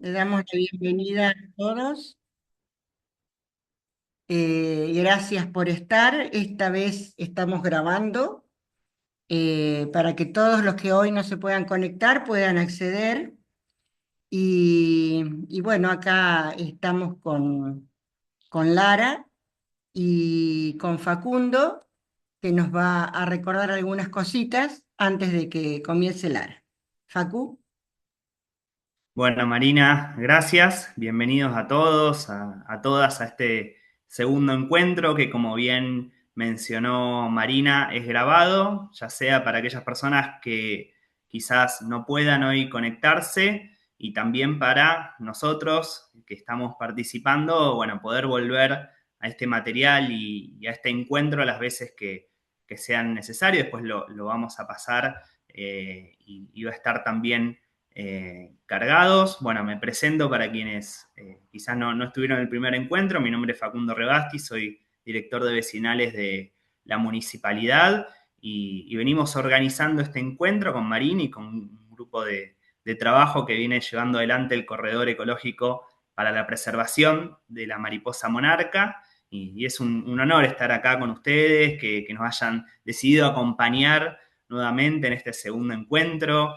Le damos la bienvenida a todos. Gracias por estar. Esta vez estamos grabando para que todos los que hoy no se puedan conectar puedan acceder. Y bueno, acá estamos con Lara y con Facundo, que nos va a recordar algunas cositas antes de que comience Lara. Facu. Bueno, Marina, gracias. Bienvenidos a todos, a todas a este segundo encuentro que, como bien mencionó Marina, es grabado, ya sea para aquellas personas que quizás no puedan hoy conectarse y también para nosotros que estamos participando, bueno, poder volver a este material y a este encuentro las veces que sean necesarios. Después lo vamos a pasar y va a estar también cargados. Bueno, me presento para quienes quizás no estuvieron en el primer encuentro. Mi nombre es Facundo Rebasti, soy director de vecinales de la municipalidad y venimos organizando este encuentro con Marín y con un grupo de trabajo que viene llevando adelante el corredor ecológico para la preservación de la mariposa monarca. Y es un honor estar acá con ustedes, que nos hayan decidido acompañar nuevamente en este segundo encuentro.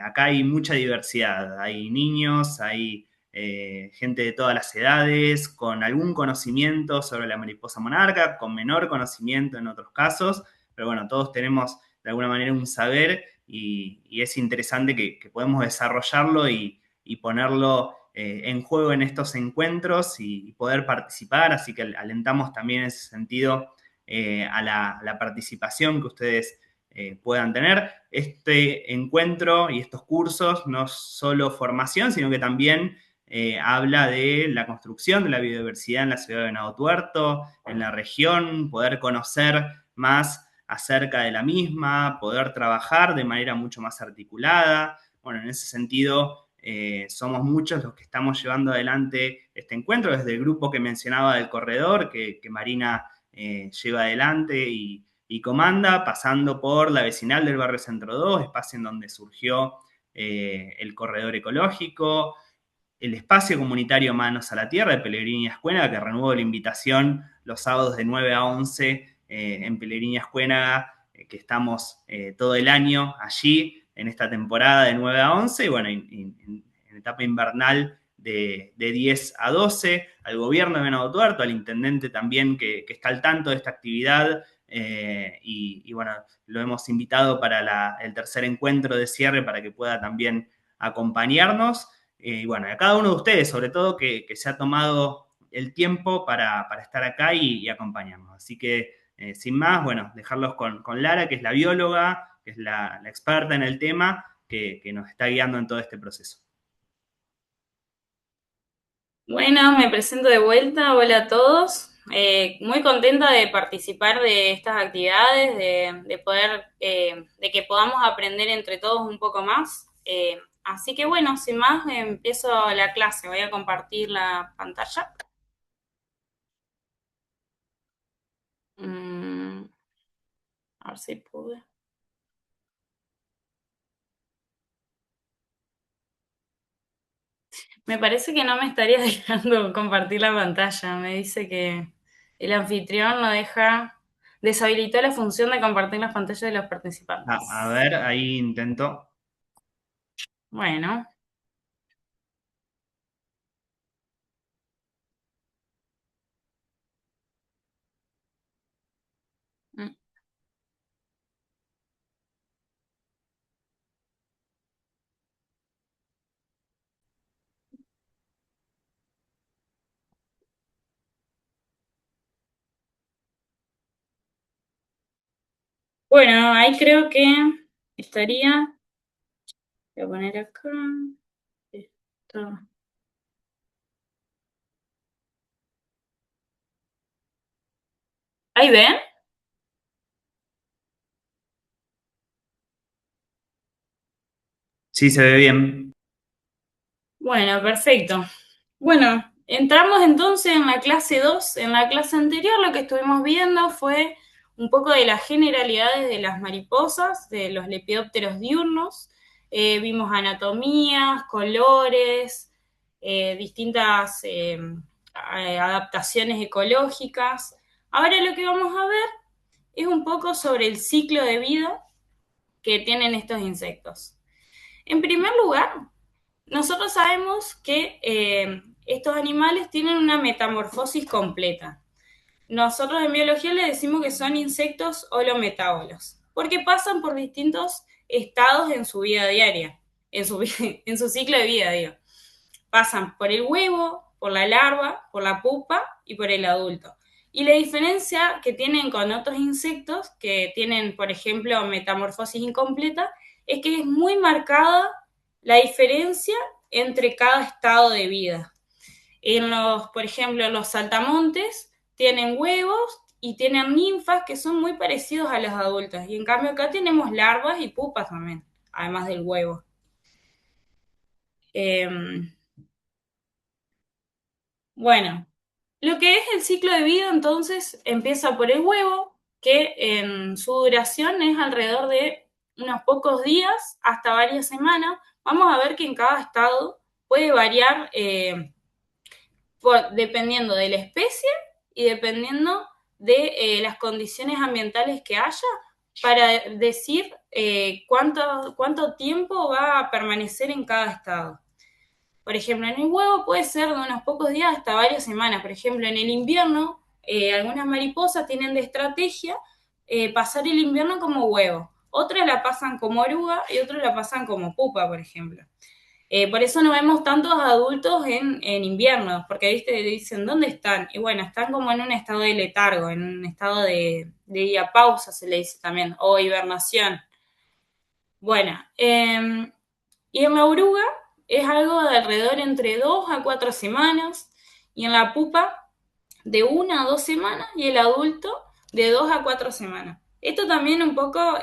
Acá hay mucha diversidad, hay niños, hay gente de todas las edades, con algún conocimiento sobre la mariposa monarca, con menor conocimiento en otros casos, pero bueno, todos tenemos de alguna manera un saber y es interesante que podemos desarrollarlo y ponerlo en juego en estos encuentros y poder participar, así que alentamos también en ese sentido a la participación que ustedes puedan tener. Este encuentro y estos cursos no solo formación, sino que también habla de la construcción de la biodiversidad en la ciudad de Venado Tuerto, en la región, poder conocer más acerca de la misma, poder trabajar de manera mucho más articulada. Bueno, en ese sentido, somos muchos los que estamos llevando adelante este encuentro, desde el grupo que mencionaba del corredor, que Marina lleva adelante y comanda, pasando por la vecinal del barrio Centro 2, espacio en donde surgió el corredor ecológico, el espacio comunitario Manos a la Tierra de Pellegrini y Ascuénaga, que renuevo la invitación los sábados de 9 a 11 en Pellegrini y Ascuénaga, que estamos todo el año allí en esta temporada de 9 a 11 y bueno, en etapa invernal de 10 a 12, al gobierno de Venado Tuerto, al intendente también que está al tanto de esta actividad y bueno, lo hemos invitado para el tercer encuentro de cierre para que pueda también acompañarnos. Y bueno, a cada uno de ustedes, sobre todo, que se ha tomado el tiempo para estar acá y acompañarnos. Así que, sin más, bueno, dejarlos con Lara, que es la bióloga, que es la experta en el tema, que nos está guiando en todo este proceso. Bueno, me presento de vuelta. Hola a todos. Muy contenta de participar de estas actividades, de poder, de que podamos aprender entre todos un poco más. Así que bueno, sin más, empiezo la clase. Voy a compartir la pantalla. Mm, a ver si pude. Me parece que no me estaría dejando compartir la pantalla. Me dice que el anfitrión no deja, deshabilitó la función de compartir las pantallas de los A participantes. ver, ahí intento. Bueno. Mm. Bueno, ahí creo que estaría. Voy a poner acá. Esto. ¿Ahí ven? Sí, se ve bien. Bueno, perfecto. Bueno, entramos entonces en la clase 2. En la clase anterior lo que estuvimos viendo fue un poco de las generalidades de las mariposas, de los lepidópteros diurnos. Vimos anatomías, colores, distintas adaptaciones ecológicas. Ahora lo que vamos a ver es un poco sobre el ciclo de vida que tienen estos insectos. En primer lugar, nosotros sabemos que estos animales tienen una metamorfosis completa. Nosotros en biología le decimos que son insectos holometábolos, porque pasan por distintos estados en su vida diaria, en su ciclo de vida, digo. Pasan por el huevo, por la larva, por la pupa y por el adulto. Y la diferencia que tienen con otros insectos que tienen, por ejemplo, metamorfosis incompleta, es que es muy marcada la diferencia entre cada estado de vida. Por ejemplo, los saltamontes tienen huevos y tienen ninfas que son muy parecidos a los adultos. Y en cambio acá tenemos larvas y pupas también, además del huevo. Eh, bueno, lo que es el ciclo de vida entonces empieza por el huevo, que en su duración es alrededor de unos pocos días hasta varias semanas. Vamos a ver que en cada estado puede variar dependiendo de la especie y dependiendo de las condiciones ambientales que haya para decir cuánto tiempo va a permanecer en cada estado. Por ejemplo, en el huevo puede ser de unos pocos días hasta varias semanas. Por ejemplo, en el invierno, algunas mariposas tienen de estrategia pasar el invierno como huevo. Otras la pasan como oruga y otras la pasan como pupa, por ejemplo. Por eso no vemos tantos adultos en invierno, porque ¿viste? Dicen, ¿dónde están? Y bueno, están como en un estado de letargo, en un estado de diapausa, se le dice también, o hibernación. Bueno, y en la oruga es algo de alrededor entre 2 a 4 semanas, y en la pupa de 1 a 2 semanas, y el adulto de 2 a 4 semanas. Esto también un poco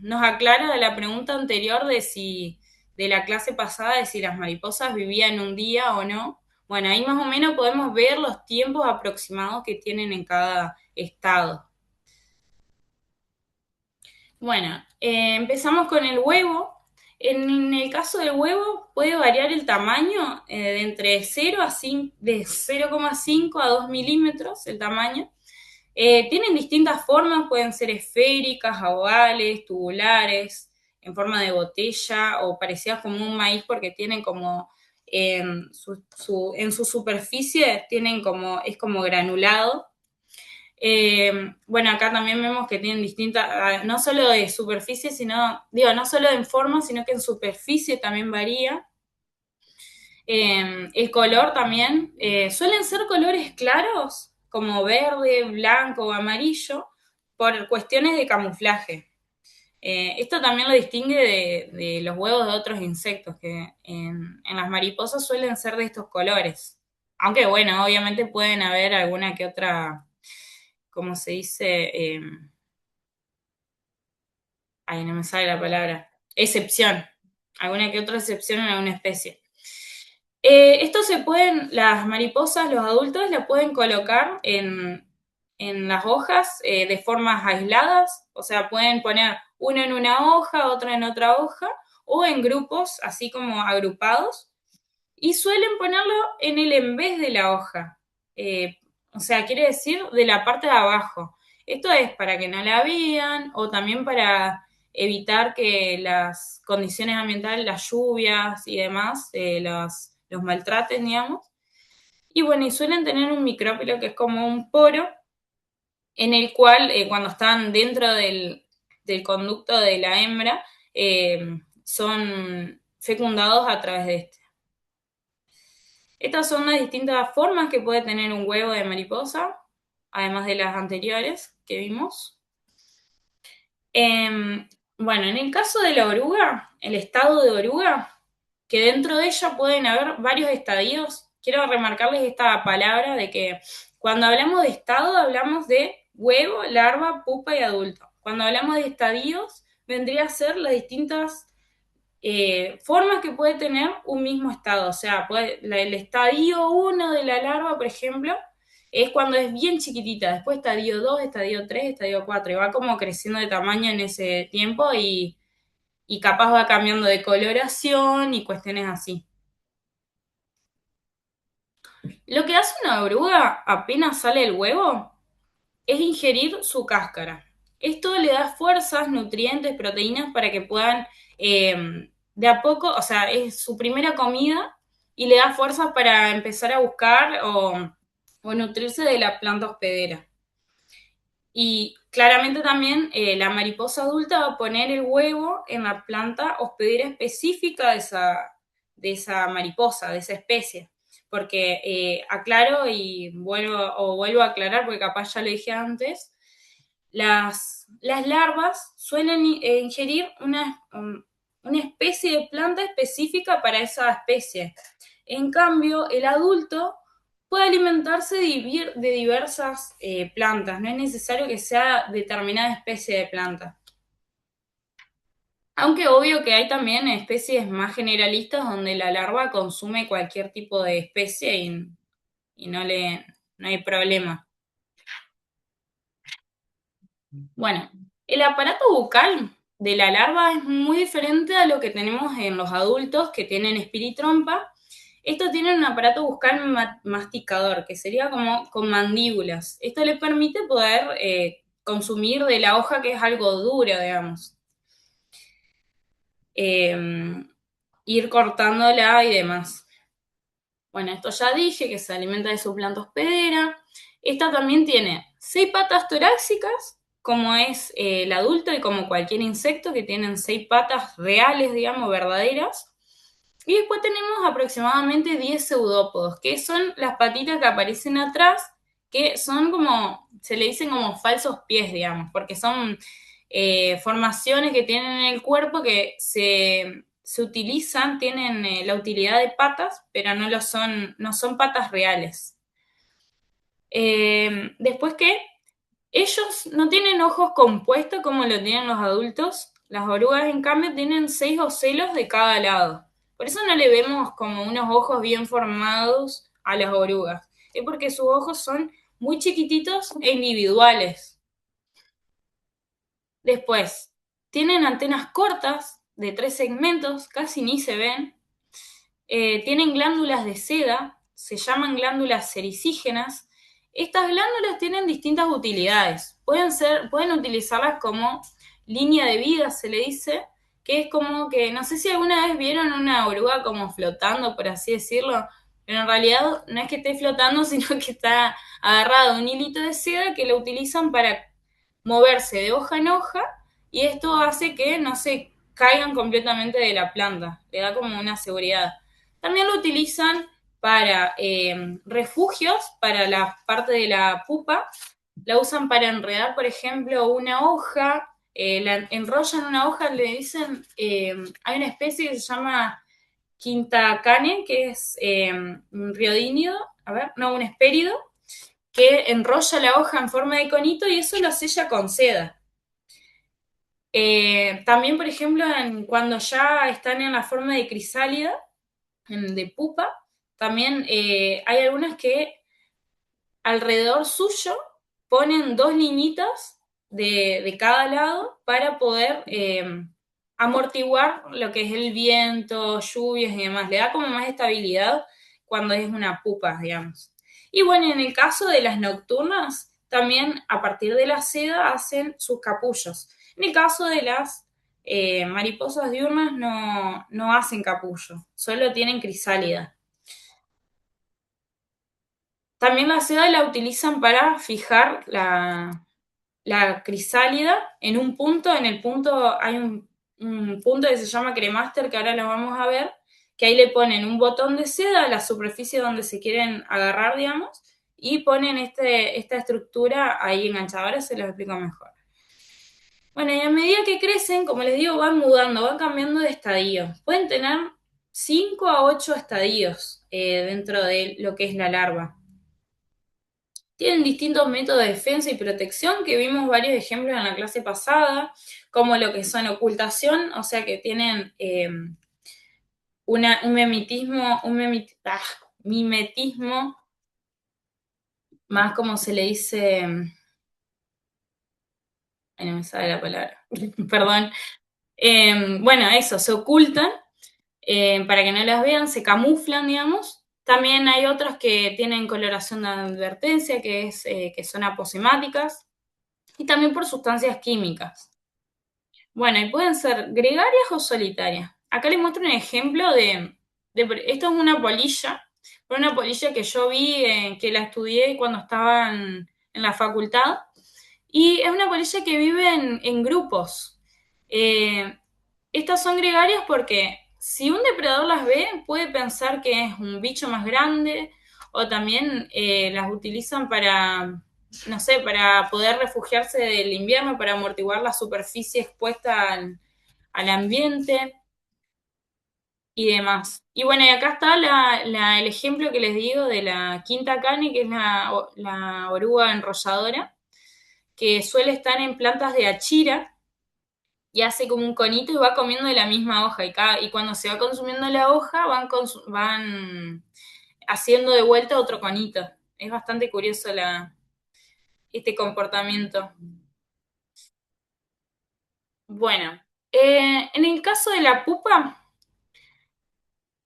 nos aclara de la pregunta anterior de la clase pasada, de si las mariposas vivían un día o no. Bueno, ahí más o menos podemos ver los tiempos aproximados que tienen en cada estado. Bueno, empezamos con el huevo. En el caso del huevo puede variar el tamaño de entre 0,5 a 2 milímetros el tamaño. Tienen distintas formas, pueden ser esféricas, ovales, tubulares, en forma de botella o parecidas como un maíz porque tienen como en su superficie es como granulado. Bueno, acá también vemos que tienen distintas, no solo de superficie, no solo en forma, sino que en superficie también varía. El color también, suelen ser colores claros, como verde, blanco o amarillo, por cuestiones de camuflaje. Esto también lo distingue de los huevos de otros insectos, que en las mariposas suelen ser de estos colores. Aunque bueno, obviamente pueden haber alguna que otra, ¿cómo se dice? Ay, no me sale la palabra. Excepción. Alguna que otra excepción en alguna especie. Esto las mariposas, los adultos, la pueden colocar en las hojas de formas aisladas, o sea, pueden poner uno en una hoja, otro en otra hoja, o en grupos, así como agrupados, y suelen ponerlo en el en vez de la hoja. O sea, quiere decir de la parte de abajo. Esto es para que no la vean o también para evitar que las condiciones ambientales, las lluvias y demás, los maltraten, digamos. Y bueno, y suelen tener un micrópilo que es como un poro en el cual cuando están dentro del conducto de la hembra son fecundados a través de este. Estas son las distintas formas que puede tener un huevo de mariposa, además de las anteriores que vimos. Bueno, en el caso de la oruga, el estado de oruga, que dentro de ella pueden haber varios estadios, quiero remarcarles esta palabra de que cuando hablamos de estado hablamos de huevo, larva, pupa y adulto. Cuando hablamos de estadios, vendría a ser las distintas formas que puede tener un mismo estado. O sea, el estadio 1 de la larva, por ejemplo, es cuando es bien chiquitita. Después estadio 2, estadio 3, estadio 4. Y va como creciendo de tamaño en ese tiempo y capaz va cambiando de coloración y cuestiones así. Lo que hace una oruga apenas sale el huevo es ingerir su cáscara. Esto le da fuerzas, nutrientes, proteínas para que puedan de a poco, o sea, es su primera comida y le da fuerzas para empezar a buscar o nutrirse de la planta hospedera. Y claramente también la mariposa adulta va a poner el huevo en la planta hospedera específica de esa mariposa, de esa especie. Porque aclaro y vuelvo a aclarar, porque capaz ya lo dije antes, las larvas suelen ingerir una especie de planta específica para esa especie. En cambio, el adulto puede alimentarse de diversas plantas, no es necesario que sea determinada especie de planta. Aunque obvio que hay también especies más generalistas donde la larva consume cualquier tipo de especie y no hay problema. Bueno, el aparato bucal de la larva es muy diferente a lo que tenemos en los adultos que tienen espiritrompa. Estos tienen un aparato bucal masticador, que sería como con mandíbulas. Esto les permite poder consumir de la hoja, que es algo duro, digamos. Ir cortándola y demás. Bueno, esto ya dije, que se alimenta de su planta hospedera. Esta también tiene 6 patas torácicas, como es el adulto y como cualquier insecto, que tienen 6 patas reales, digamos, verdaderas. Y después tenemos aproximadamente 10 pseudópodos, que son las patitas que aparecen atrás, que son como, se le dicen como falsos pies, digamos, porque son formaciones que tienen en el cuerpo que se utilizan, tienen la utilidad de patas, pero no son patas reales. Después que ellos no tienen ojos compuestos como lo tienen los adultos. Las orugas, en cambio, tienen 6 ocelos de cada lado. Por eso no le vemos como unos ojos bien formados a las orugas. Es porque sus ojos son muy chiquititos e individuales. Después, tienen antenas cortas de 3 segmentos, casi ni se ven. Tienen glándulas de seda, se llaman glándulas sericígenas. Estas glándulas tienen distintas utilidades. Pueden utilizarlas como línea de vida, se le dice, que es como que, no sé si alguna vez vieron una oruga como flotando, por así decirlo, pero en realidad no es que esté flotando, sino que está agarrado a un hilito de seda que lo utilizan para moverse de hoja en hoja, y esto hace que no se caigan completamente de la planta, le da como una seguridad. También lo utilizan para refugios, para la parte de la pupa, la usan para enredar, por ejemplo, una hoja, la enrollan una hoja, le dicen, hay una especie que se llama quintacane, que es un riodínido, un hespérido, que enrolla la hoja en forma de conito y eso lo sella con seda. También, por ejemplo, cuando ya están en la forma de crisálida, de pupa, también hay algunas que alrededor suyo ponen 2 niñitas de cada lado para poder amortiguar lo que es el viento, lluvias y demás. Le da como más estabilidad cuando es una pupa, digamos. Y bueno, en el caso de las nocturnas, también a partir de la seda hacen sus capullos. En el caso de las mariposas diurnas no hacen capullo, solo tienen crisálida. También la seda la utilizan para fijar la crisálida en un punto. En el punto hay un punto que se llama cremaster, que ahora lo vamos a ver, que ahí le ponen un botón de seda a la superficie donde se quieren agarrar, digamos, y ponen esta estructura ahí enganchada. Ahora se los explico mejor. Bueno, y a medida que crecen, como les digo, van mudando, van cambiando de estadio. Pueden tener 5 a 8 estadios dentro de lo que es la larva. Tienen distintos métodos de defensa y protección, que vimos varios ejemplos en la clase pasada, como lo que son ocultación, o sea que tienen mimetismo, más como se le dice, ay, no me sale la palabra, perdón. Bueno, eso, se ocultan para que no las vean, se camuflan, digamos, También hay otros que tienen coloración de advertencia, que son aposemáticas, y también por sustancias químicas. Bueno, y pueden ser gregarias o solitarias. Acá les muestro un ejemplo esto es una polilla que yo vi, que la estudié cuando estaba en la facultad, y es una polilla que vive en grupos. Eh, Estas son gregarias porque si un depredador las ve, puede pensar que es un bicho más grande, o también las utilizan para, no sé, para poder refugiarse del invierno, para amortiguar la superficie expuesta al ambiente y demás. Y bueno, y acá está el ejemplo que les digo de la quinta cane, que es la oruga enrolladora, que suele estar en plantas de achira y hace como un conito y va comiendo de la misma hoja. Y cuando se va consumiendo la hoja, van haciendo de vuelta otro conito. Es bastante curioso este comportamiento. Bueno, en el caso de la pupa,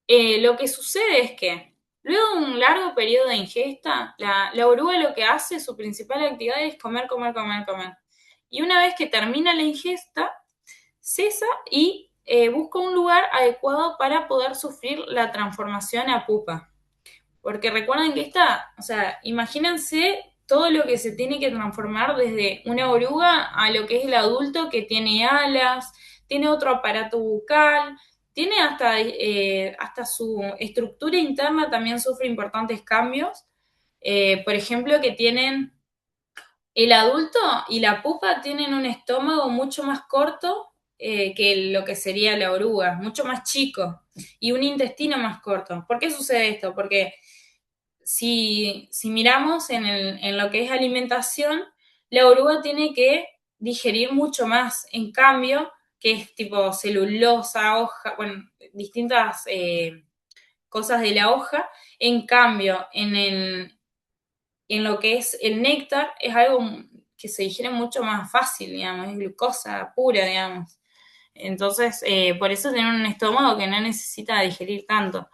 lo que sucede es que luego de un largo periodo de ingesta, la oruga lo que hace, su principal actividad es comer, comer, comer, comer. Y una vez que termina la ingesta, cesa y busca un lugar adecuado para poder sufrir la transformación a pupa. Porque recuerden que o sea, imagínense todo lo que se tiene que transformar desde una oruga a lo que es el adulto que tiene alas, tiene otro aparato bucal, tiene hasta su estructura interna también sufre importantes cambios. Por ejemplo, que tienen el adulto y la pupa tienen un estómago mucho más corto que lo que sería la oruga, mucho más chico, y un intestino más corto. ¿Por qué sucede esto? Porque si miramos en lo que es alimentación, la oruga tiene que digerir mucho más. En cambio, que es tipo celulosa, hoja, bueno, distintas cosas de la hoja. En cambio, en lo que es el néctar, es algo que se digiere mucho más fácil, digamos, es glucosa pura, digamos. Entonces, por eso tienen un estómago que no necesita digerir tanto.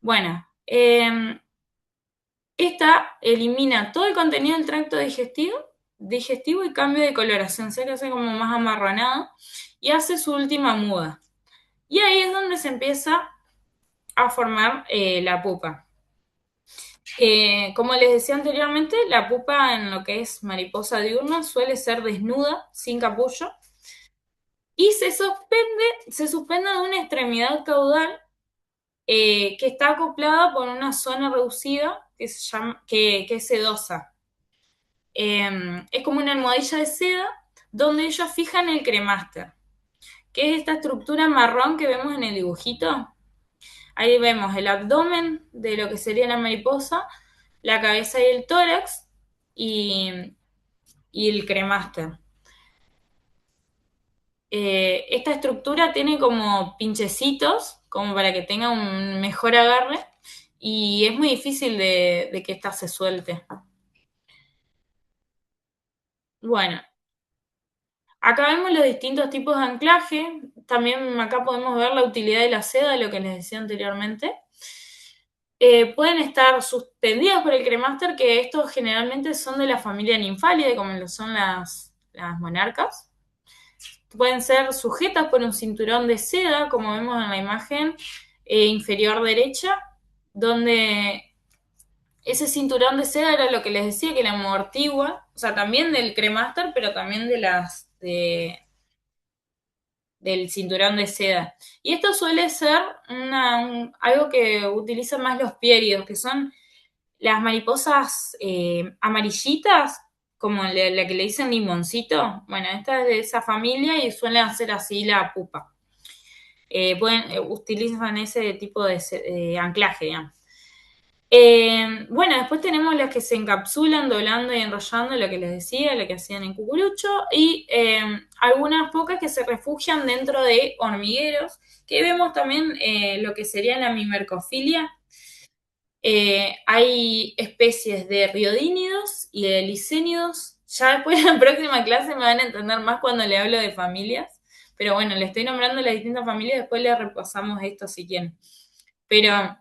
Bueno, esta elimina todo el contenido del tracto digestivo y cambio de coloración, se hace como más amarronado y hace su última muda. Y ahí es donde se empieza a formar la pupa. Como les decía anteriormente, la pupa en lo que es mariposa diurna suele ser desnuda, sin capullo, y se suspende de una extremidad caudal que está acoplada por una zona reducida que es sedosa. Es como una almohadilla de seda donde ellos fijan el cremaster, que es esta estructura marrón que vemos en el dibujito. Ahí vemos el abdomen de lo que sería la mariposa, la cabeza y el tórax y, y el cremaster. Esta estructura tiene como pinchecitos, como para que tenga un mejor agarre, y es muy difícil de que esta se suelte. Bueno, acá vemos los distintos tipos de anclaje. También acá podemos ver la utilidad de la seda, lo que les decía anteriormente. Pueden estar suspendidas por el cremaster, que estos generalmente son de la familia Nymphalidae, como lo son las monarcas. Pueden ser sujetas por un cinturón de seda, como vemos en la imagen inferior derecha, donde ese cinturón de seda era lo que les decía, que la amortigua, o sea, también del cremaster, pero también del cinturón de seda. Y esto suele ser algo que utilizan más los piéridos, que son las mariposas amarillitas, como la que le dicen limoncito. Bueno, esta es de esa familia y suelen hacer así la pupa. Utilizan ese tipo de anclaje, digamos. Bueno, después tenemos las que se encapsulan, doblando y enrollando, lo que les decía, lo que hacían en cucurucho, y algunas pocas que se refugian dentro de hormigueros, que vemos también lo que sería la mimercofilia. Hay especies de riodínidos y de licénidos. Ya después en la próxima clase me van a entender más cuando le hablo de familias, pero bueno, le estoy nombrando las distintas familias, después le repasamos esto si quieren. Pero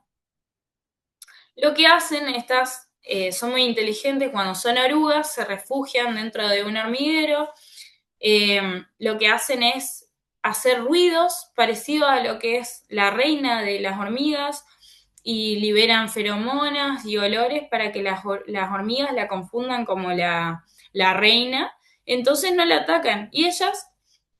Lo que hacen estas, son muy inteligentes cuando son orugas, se refugian dentro de un hormiguero, lo que hacen es hacer ruidos parecidos a lo que es la reina de las hormigas y liberan feromonas y olores para que las hormigas la confundan como la reina, entonces no la atacan y ellas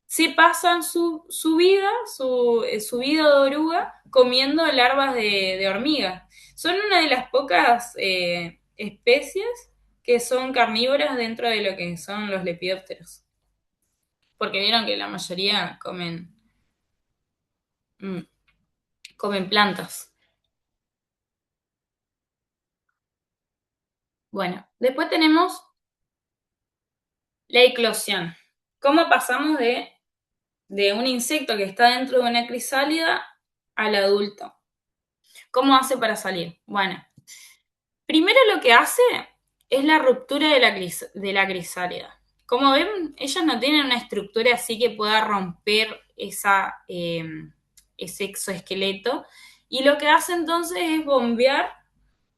se pasan su vida, su vida de oruga comiendo larvas de hormigas. Son una de las pocas especies que son carnívoras dentro de lo que son los lepidópteros. Porque vieron que la mayoría mm, comen plantas. Bueno, después tenemos la eclosión. ¿Cómo pasamos de un insecto que está dentro de una crisálida al adulto? ¿Cómo hace para salir? Bueno, primero lo que hace es la ruptura de la crisálida. Como ven, ellas no tienen una estructura así que pueda romper ese exoesqueleto. Y lo que hace entonces es bombear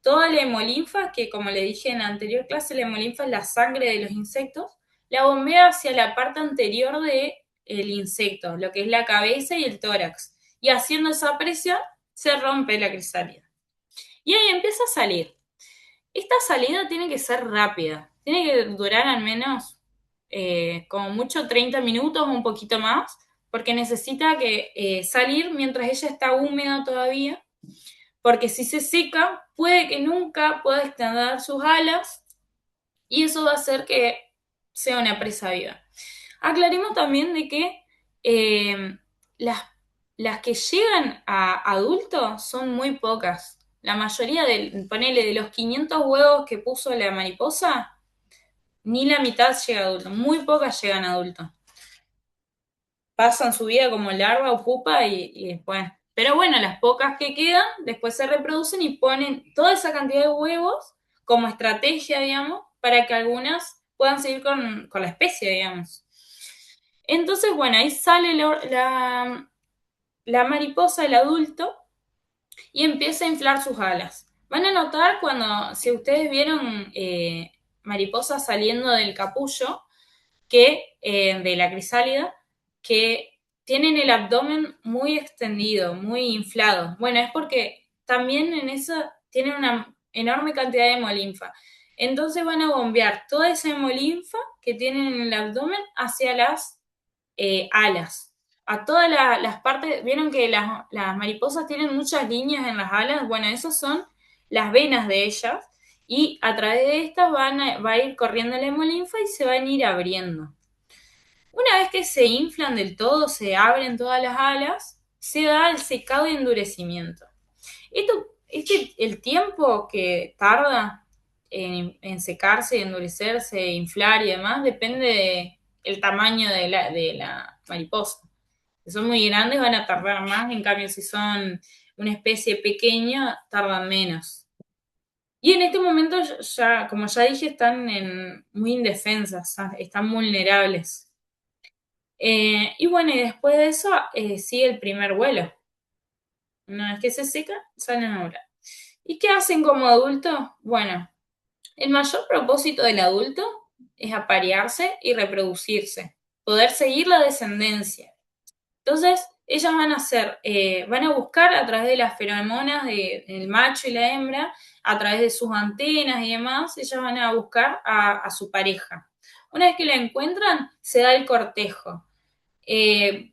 toda la hemolinfa, que como le dije en la anterior clase, la hemolinfa es la sangre de los insectos, la bombea hacia la parte anterior del insecto, lo que es la cabeza y el tórax. Y haciendo esa presión, se rompe la crisálida. Y ahí empieza a salir. Esta salida tiene que ser rápida, tiene que durar al menos como mucho 30 minutos o un poquito más, porque necesita que salir mientras ella está húmeda todavía, porque si se seca puede que nunca pueda extender sus alas y eso va a hacer que sea una presa viva. Aclaremos también de que eh, las, las que llegan a adultos son muy pocas. La mayoría ponele, de los 500 huevos que puso la mariposa, ni la mitad llega a adulto. Muy pocas llegan a adulto. Pasan su vida como larva o pupa y después. Pero bueno, las pocas que quedan, después se reproducen y ponen toda esa cantidad de huevos como estrategia, digamos, para que algunas puedan seguir con la especie, digamos. Entonces, bueno, ahí sale la mariposa, el adulto, y empieza a inflar sus alas. Van a notar cuando, si ustedes vieron mariposas saliendo del capullo, de la crisálida, que tienen el abdomen muy extendido, muy inflado. Bueno, es porque también en eso tienen una enorme cantidad de hemolinfa. Entonces van a bombear toda esa hemolinfa que tienen en el abdomen hacia las alas. A todas las partes, vieron que las mariposas tienen muchas líneas en las alas, bueno, esas son las venas de ellas y a través de estas va a ir corriendo la hemolinfa y se van a ir abriendo. Una vez que se inflan del todo, se abren todas las alas, se da el secado y endurecimiento. El tiempo que tarda en secarse, endurecerse, inflar y demás, depende del tamaño de la mariposa. Si son muy grandes van a tardar más, en cambio si son una especie pequeña, tardan menos. Y en este momento ya, como ya dije, están muy indefensas, están vulnerables. Y bueno, y después de eso sigue el primer vuelo. Una vez que se seca, salen a volar. ¿Y qué hacen como adultos? Bueno, el mayor propósito del adulto es aparearse y reproducirse, poder seguir la descendencia. Entonces, ellas van a buscar a través de las feromonas del macho y la hembra, a través de sus antenas y demás, ellas van a buscar a su pareja. Una vez que la encuentran, se da el cortejo.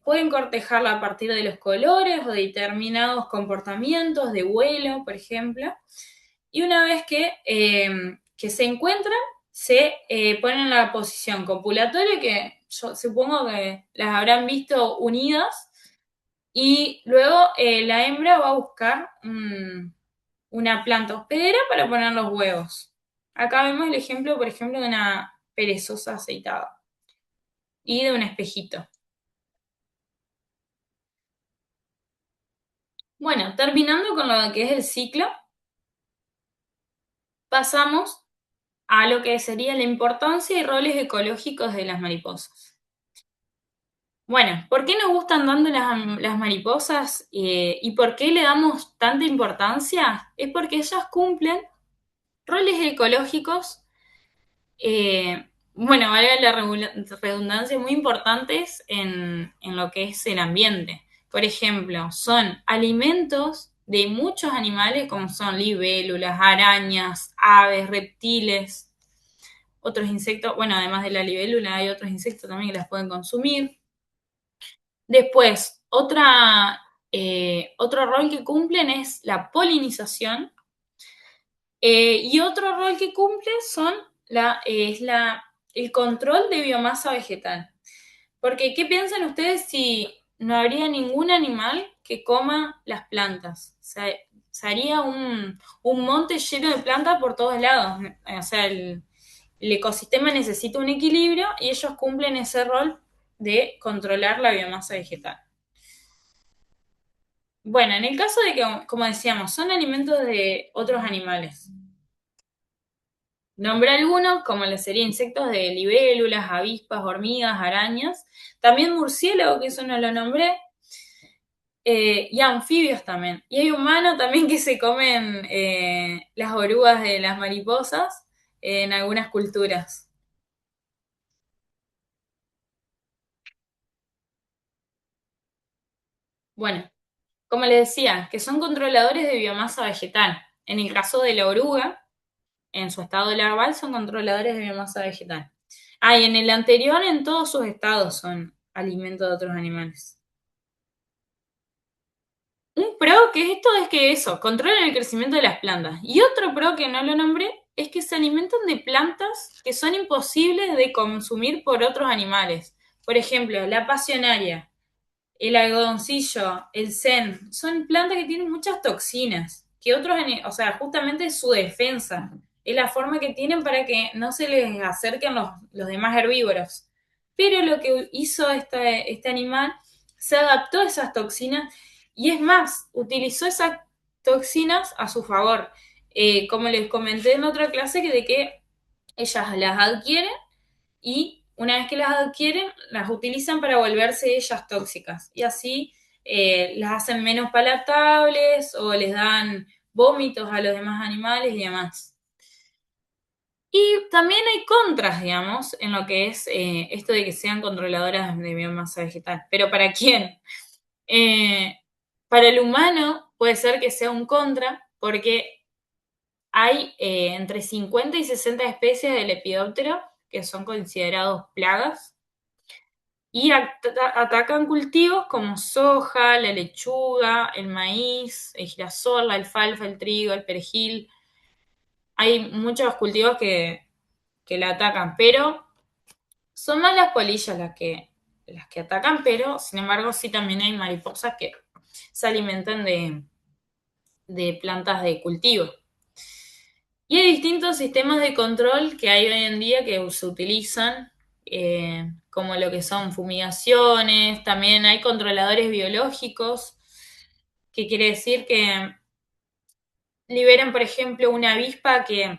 Pueden cortejarla a partir de los colores o de determinados comportamientos de vuelo, por ejemplo. Y una vez que se encuentran, se ponen en la posición copulatoria, que yo supongo que las habrán visto unidas, y luego la hembra va a buscar una planta hospedera para poner los huevos. Acá vemos el ejemplo, por ejemplo, de una perezosa aceitada y de un espejito. Bueno, terminando con lo que es el ciclo, pasamos a lo que sería la importancia y roles ecológicos de las mariposas. Bueno, ¿por qué nos gustan tanto las mariposas y por qué le damos tanta importancia? Es porque ellas cumplen roles ecológicos, bueno, valga la redundancia, muy importantes en lo que es el ambiente. Por ejemplo, son alimentos de muchos animales como son libélulas, arañas, aves, reptiles, otros insectos. Bueno, además de la libélula hay otros insectos también que las pueden consumir. Después, otro rol que cumplen es la polinización, y otro rol que cumple es el control de biomasa vegetal. Porque, ¿qué piensan ustedes si no habría ningún animal que coma las plantas? O sea, se haría un monte lleno de plantas por todos lados. O sea, el ecosistema necesita un equilibrio y ellos cumplen ese rol de controlar la biomasa vegetal. Bueno, en el caso de que, como decíamos, son alimentos de otros animales. Nombré algunos, como les sería insectos de libélulas, avispas, hormigas, arañas. También murciélago, que eso no lo nombré. Y anfibios también. Y hay humanos también que se comen las orugas de las mariposas en algunas culturas. Bueno, como les decía, que son controladores de biomasa vegetal. En el caso de la oruga, en su estado larval, son controladores de biomasa vegetal. Ah, y en el anterior, en todos sus estados son alimentos de otros animales. Un pro que esto es que eso, controlan el crecimiento de las plantas. Y otro pro que no lo nombré es que se alimentan de plantas que son imposibles de consumir por otros animales. Por ejemplo, la pasionaria, el algodoncillo, el zen, son plantas que tienen muchas toxinas, que o sea, justamente es su defensa, es la forma que tienen para que no se les acerquen los demás herbívoros. Pero lo que hizo este animal, se adaptó a esas toxinas y es más, utilizó esas toxinas a su favor. Como les comenté en otra clase, de que ellas las adquieren y una vez que las adquieren, las utilizan para volverse ellas tóxicas. Y así las hacen menos palatables o les dan vómitos a los demás animales y demás. Y también hay contras, digamos, en lo que es esto de que sean controladoras de biomasa vegetal. ¿Pero para quién? Eh, para el humano puede ser que sea un contra porque hay entre 50 y 60 especies de lepidóptero que son considerados plagas y atacan cultivos como soja, la lechuga, el maíz, el girasol, la alfalfa, el trigo, el perejil. Hay muchos cultivos que la atacan, pero son más las polillas las que atacan, pero sin embargo sí también hay mariposas que se alimentan de plantas de cultivo. Y hay distintos sistemas de control que hay hoy en día que se utilizan, como lo que son fumigaciones, también hay controladores biológicos, que quiere decir que liberan, por ejemplo, una avispa que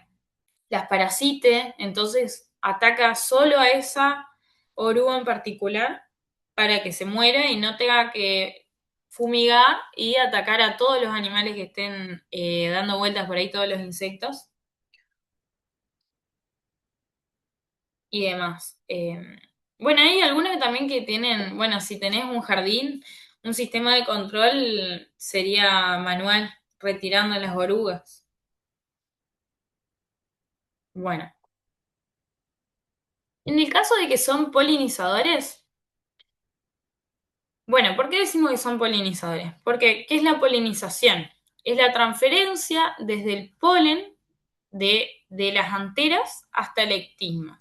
las parasite, entonces ataca solo a esa oruga en particular para que se muera y no tenga que fumigar y atacar a todos los animales que estén dando vueltas por ahí, todos los insectos y demás. Bueno, hay algunos también que tienen, bueno, si tenés un jardín, un sistema de control sería manual, retirando las orugas. Bueno, en el caso de que son polinizadores, bueno, ¿por qué decimos que son polinizadores? Porque, ¿qué es la polinización? Es la transferencia desde el polen de las anteras hasta el ectisma.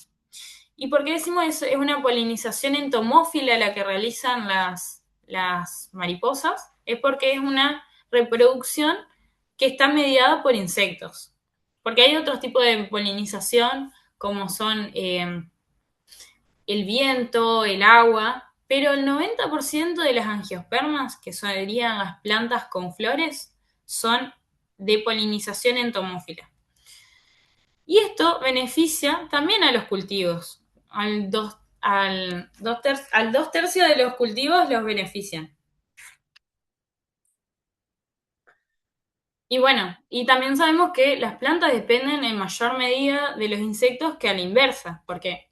¿Y por qué decimos eso? Es una polinización entomófila la que realizan las mariposas. Es porque es una reproducción que está mediada por insectos. Porque hay otros tipos de polinización, como son el viento, el agua, pero el 90% de las angiospermas, que serían las plantas con flores, son de polinización entomófila. Y esto beneficia también a los cultivos, al 2/3 de los cultivos los benefician. Y bueno, y también sabemos que las plantas dependen en mayor medida de los insectos que a la inversa, porque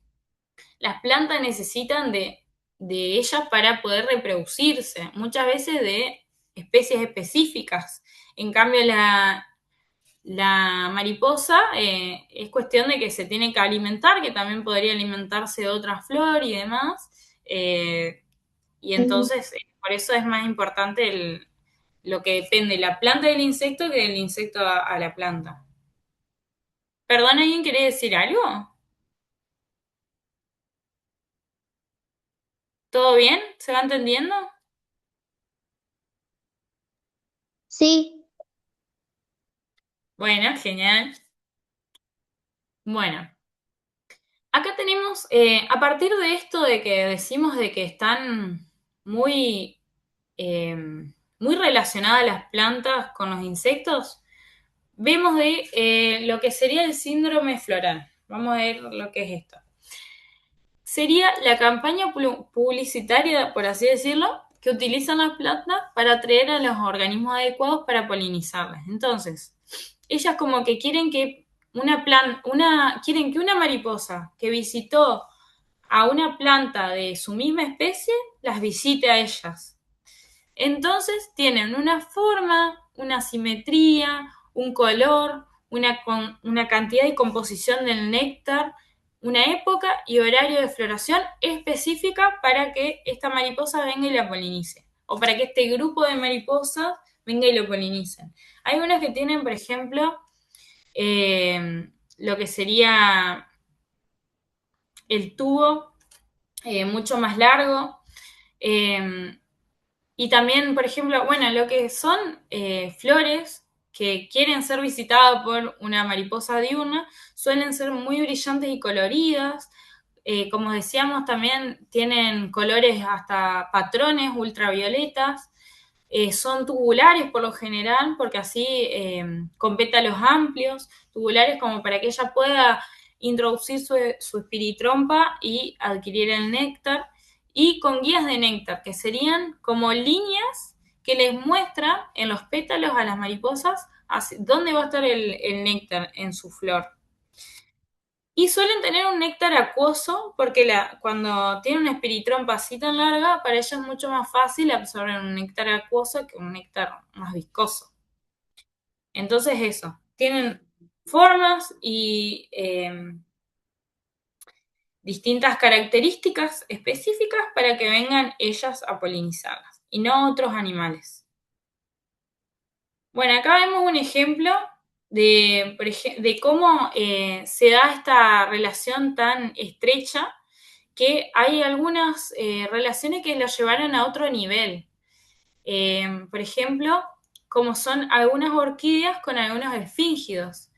las plantas necesitan de ellas para poder reproducirse, muchas veces de especies específicas. En cambio, la mariposa es cuestión de que se tiene que alimentar, que también podría alimentarse de otra flor y demás. Y entonces, por eso es más importante lo que depende la planta del insecto que del insecto a la planta. Perdón, ¿alguien quiere decir algo? ¿Todo bien? ¿Se va entendiendo? Sí, Bueno, genial. Bueno, acá tenemos, a partir de esto de que decimos de que están muy, eh, muy relacionadas las plantas con los insectos, vemos de lo que sería el síndrome floral. Vamos a ver lo que es esto. Sería la campaña publicitaria, por así decirlo, que utilizan las plantas para atraer a los organismos adecuados para polinizarlas. Entonces, ellas como que quieren que quieren que una mariposa que visitó a una planta de su misma especie las visite a ellas. Entonces tienen una forma, una simetría, un color, una cantidad y composición del néctar, una época y horario de floración específica para que esta mariposa venga y la polinice, o para que este grupo de mariposas venga y lo polinicen. Hay unas que tienen, por ejemplo, lo que sería el tubo mucho más largo. Eh, y también, por ejemplo, bueno, lo que son flores que quieren ser visitadas por una mariposa diurna suelen ser muy brillantes y coloridas. Como decíamos, también tienen colores hasta patrones ultravioletas. Son tubulares por lo general, porque así con pétalos amplios, tubulares como para que ella pueda introducir su espiritrompa y adquirir el néctar, y con guías de néctar, que serían como líneas que les muestran en los pétalos a las mariposas dónde va a estar el néctar en su flor. Y suelen tener un néctar acuoso porque cuando tienen una espiritrompa así tan larga, para ellos es mucho más fácil absorber un néctar acuoso que un néctar más viscoso. Entonces eso, tienen formas y distintas características específicas para que vengan ellas a polinizarlas y no otros animales. Bueno, acá vemos un ejemplo de cómo se da esta relación tan estrecha, que hay algunas relaciones que la llevaron a otro nivel. Por ejemplo, como son algunas orquídeas con algunos esfíngidos.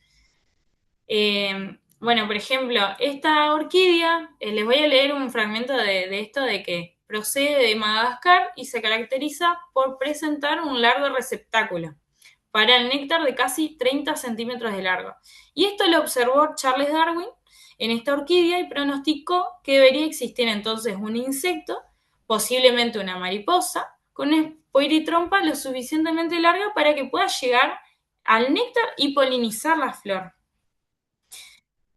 Bueno, por ejemplo, esta orquídea, les voy a leer un fragmento de esto de que procede de Madagascar y se caracteriza por presentar un largo receptáculo para el néctar de casi 30 centímetros de largo. Y esto lo observó Charles Darwin en esta orquídea y pronosticó que debería existir entonces un insecto, posiblemente una mariposa, con una espiritrompa lo suficientemente larga para que pueda llegar al néctar y polinizar la flor.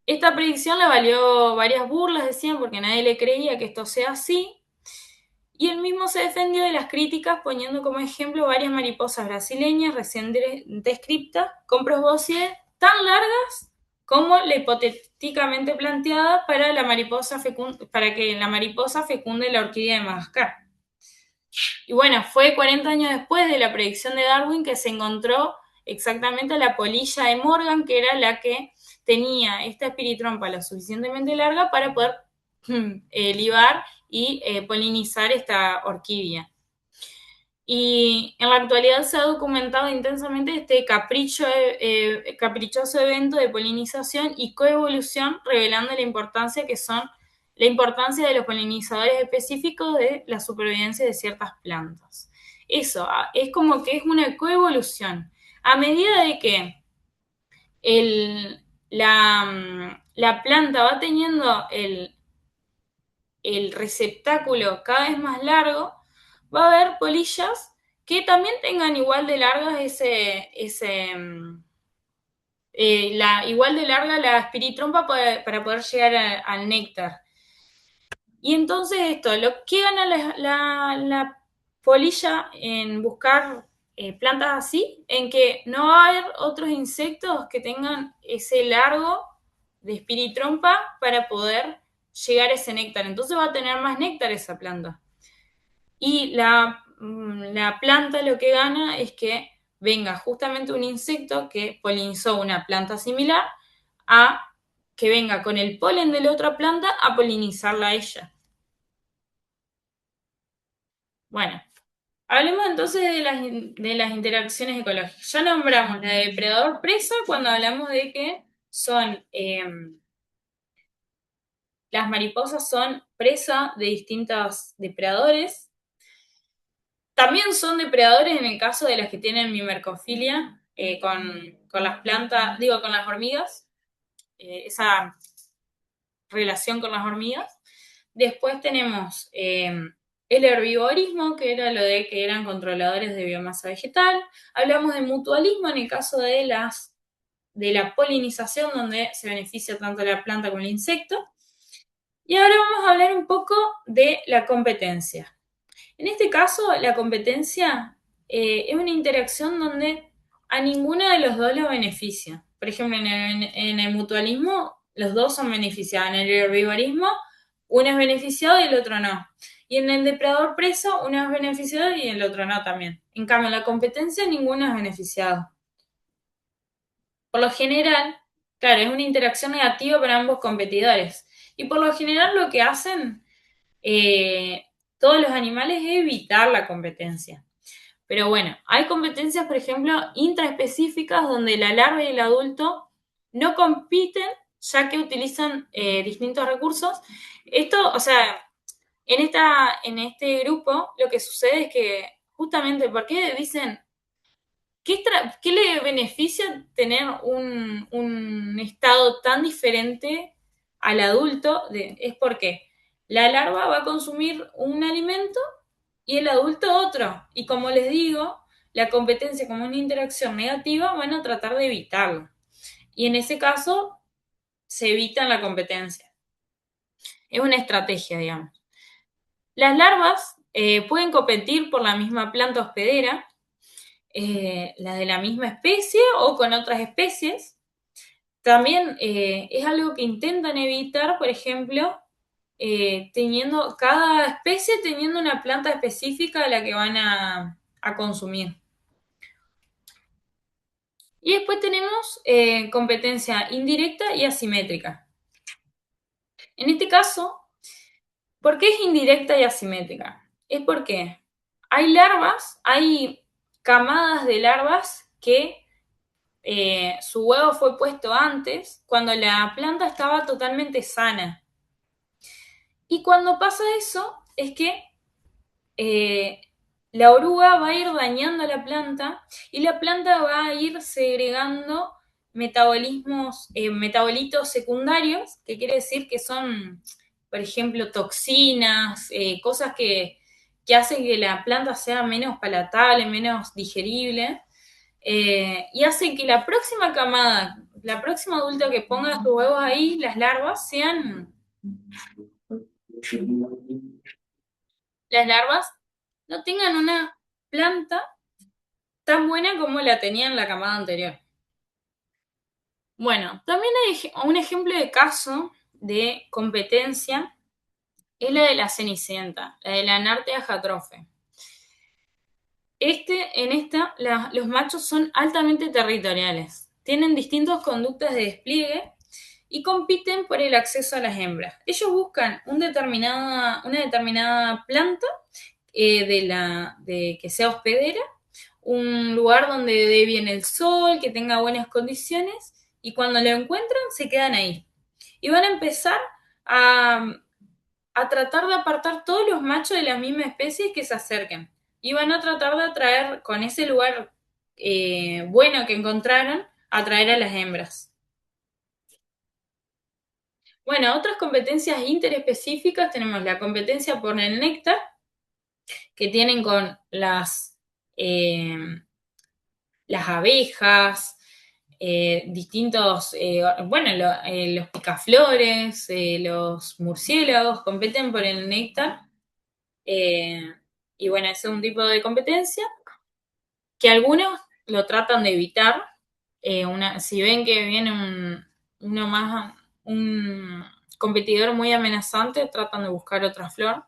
Esta predicción le valió varias burlas, decían, porque nadie le creía que esto sea así, y él mismo se defendió de las críticas poniendo como ejemplo varias mariposas brasileñas recién descritas con probóscides tan largas como la hipotéticamente planteada para que la mariposa fecunde la orquídea de Madagascar. Y bueno, fue 40 años después de la predicción de Darwin que se encontró exactamente la polilla de Morgan, que era la que tenía esta espiritrompa lo suficientemente larga para poder libar y polinizar esta orquídea. Y en la actualidad se ha documentado intensamente este caprichoso evento de polinización y coevolución, revelando la importancia de los polinizadores específicos de la supervivencia de ciertas plantas. Eso, es como que es una coevolución. A medida de que la planta va teniendo el receptáculo cada vez más largo, va a haber polillas que también tengan igual de largas igual de larga la espiritrompa para poder llegar al néctar. Y entonces esto, lo que gana la polilla en buscar plantas así, en que no va a haber otros insectos que tengan ese largo de espiritrompa para poder llegar a ese néctar. Entonces va a tener más néctar esa planta. Y la planta lo que gana es que venga justamente un insecto que polinizó una planta similar a que venga con el polen de la otra planta a polinizarla a ella. Bueno, hablemos entonces de las interacciones ecológicas. Ya nombramos la de depredador-presa cuando hablamos de que son las mariposas son presa de distintos depredadores. También son depredadores en el caso de las que tienen mimercofilia con las plantas, digo, con las hormigas, esa relación con las hormigas. Después tenemos el herbivorismo, que era lo de que eran controladores de biomasa vegetal. Hablamos de mutualismo en el caso de la polinización, donde se beneficia tanto la planta como el insecto. Y ahora vamos a hablar un poco de la competencia. En este caso, la competencia es una interacción donde a ninguno de los dos lo beneficia. Por ejemplo, en el mutualismo, los dos son beneficiados. En el herbivorismo, uno es beneficiado y el otro no. Y en el depredador preso, uno es beneficiado y el otro no también. En cambio, en la competencia, ninguno es beneficiado. Por lo general, claro, es una interacción negativa para ambos competidores. Y por lo general lo que hacen todos los animales es evitar la competencia. Pero bueno, hay competencias, por ejemplo, intraespecíficas donde la larva y el adulto no compiten ya que utilizan distintos recursos. Esto, o sea, en este grupo lo que sucede es que justamente, ¿por qué dicen qué le beneficia tener un estado tan diferente al adulto? Es porque la larva va a consumir un alimento y el adulto otro. Y como les digo, la competencia como una interacción negativa van a tratar de evitarlo. Y en ese caso, se evita la competencia. Es una estrategia, digamos. Las larvas pueden competir por la misma planta hospedera, la de la misma especie o con otras especies. También es algo que intentan evitar, por ejemplo, teniendo cada especie teniendo una planta específica a la que van a consumir. Y después tenemos competencia indirecta y asimétrica. En este caso, ¿por qué es indirecta y asimétrica? Es porque hay camadas de larvas que su huevo fue puesto antes, cuando la planta estaba totalmente sana. Y cuando pasa eso, es que la oruga va a ir dañando la planta y la planta va a ir segregando metabolitos secundarios, que quiere decir que son, por ejemplo, toxinas, cosas que hacen que la planta sea menos palatable, menos digerible, y hace que la próxima camada, la próxima adulta que ponga sus huevos ahí, las larvas, las larvas no tengan una planta tan buena como la tenía en la camada anterior. Bueno, también hay un ejemplo de caso de competencia, es la de la cenicienta, la de la Anartea jatrophe. Los machos son altamente territoriales, tienen distintas conductas de despliegue y compiten por el acceso a las hembras. Ellos buscan una determinada planta que sea hospedera, un lugar donde dé bien el sol, que tenga buenas condiciones, y cuando lo encuentran se quedan ahí. Y van a empezar a, a tratar de apartar todos los machos de la misma especie que se acerquen. Y van a tratar de atraer, con ese lugar bueno que encontraron, atraer a las hembras. Bueno, otras competencias interespecíficas tenemos la competencia por el néctar, que tienen con eh, las abejas, distintos, bueno, los picaflores, los murciélagos compiten por el néctar. eh, y bueno, ese es un tipo de competencia que algunos lo tratan de evitar. Si ven que viene uno más, un competidor muy amenazante, tratan de buscar otra flor.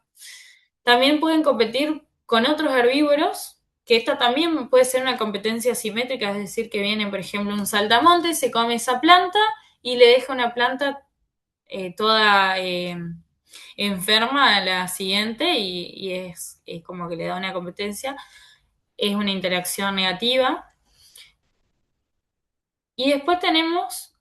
También pueden competir con otros herbívoros, que esta también puede ser una competencia simétrica, es decir, que viene, por ejemplo, un saltamontes, se come esa planta y le deja una planta toda enferma a la siguiente y es como que le da una competencia, es una interacción negativa. Y después tenemos,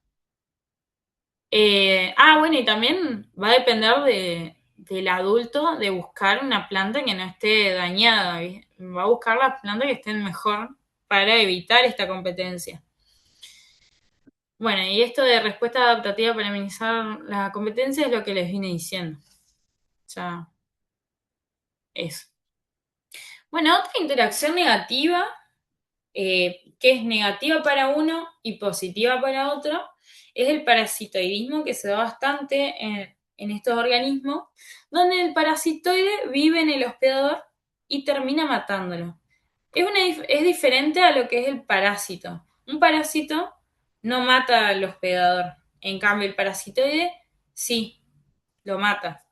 bueno, y también va a depender del adulto de buscar una planta que no esté dañada, va a buscar las plantas que estén mejor para evitar esta competencia. Bueno, y esto de respuesta adaptativa para minimizar la competencia es lo que les vine diciendo. Ya, eso. Bueno, otra interacción negativa, que es negativa para uno y positiva para otro, es el parasitoidismo, que se da bastante en estos organismos, donde el parasitoide vive en el hospedador y termina matándolo. Es diferente a lo que es el parásito. Un parásito no mata al hospedador, en cambio el parasitoide sí, lo mata.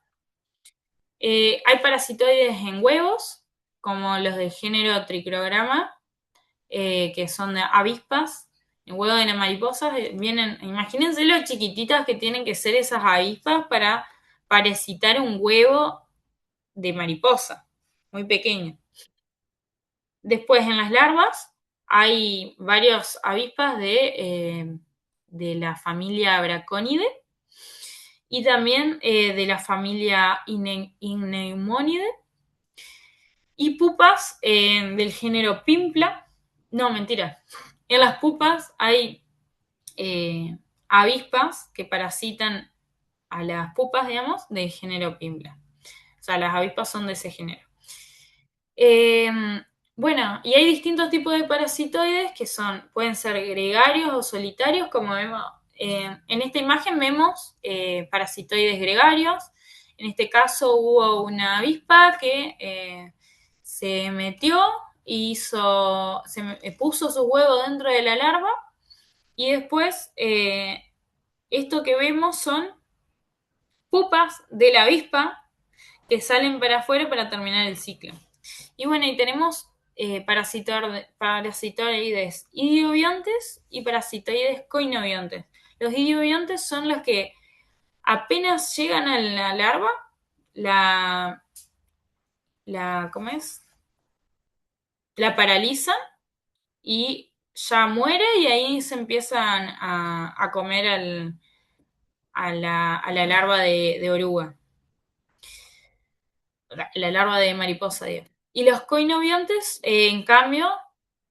Hay parasitoides en huevos, como los del género Trichograma, que son de avispas, en huevo de las mariposas, vienen, imagínense lo chiquititas que tienen que ser esas avispas para parasitar un huevo de mariposa, muy pequeño. Después en las larvas hay varios avispas de la familia Braconidae y también de la familia Ineumonidae y pupas del género Pimpla. No, mentira. En las pupas hay avispas que parasitan a las pupas, digamos, del género Pimpla. O sea, las avispas son de ese género. Eh, bueno, y hay distintos tipos de parasitoides que pueden ser gregarios o solitarios, como vemos. En esta imagen vemos parasitoides gregarios. En este caso hubo una avispa que se metió y puso sus huevos dentro de la larva y después esto que vemos son pupas de la avispa que salen para afuera para terminar el ciclo. Y bueno, y tenemos parasitoides idiobiontes y parasitoides coinobiontes. Los idiobiontes son los que apenas llegan a la larva, ¿cómo es? La paralizan y ya muere y ahí se empiezan a comer a la larva de oruga, la larva de mariposa, digo. Y los coinobiontes, en cambio,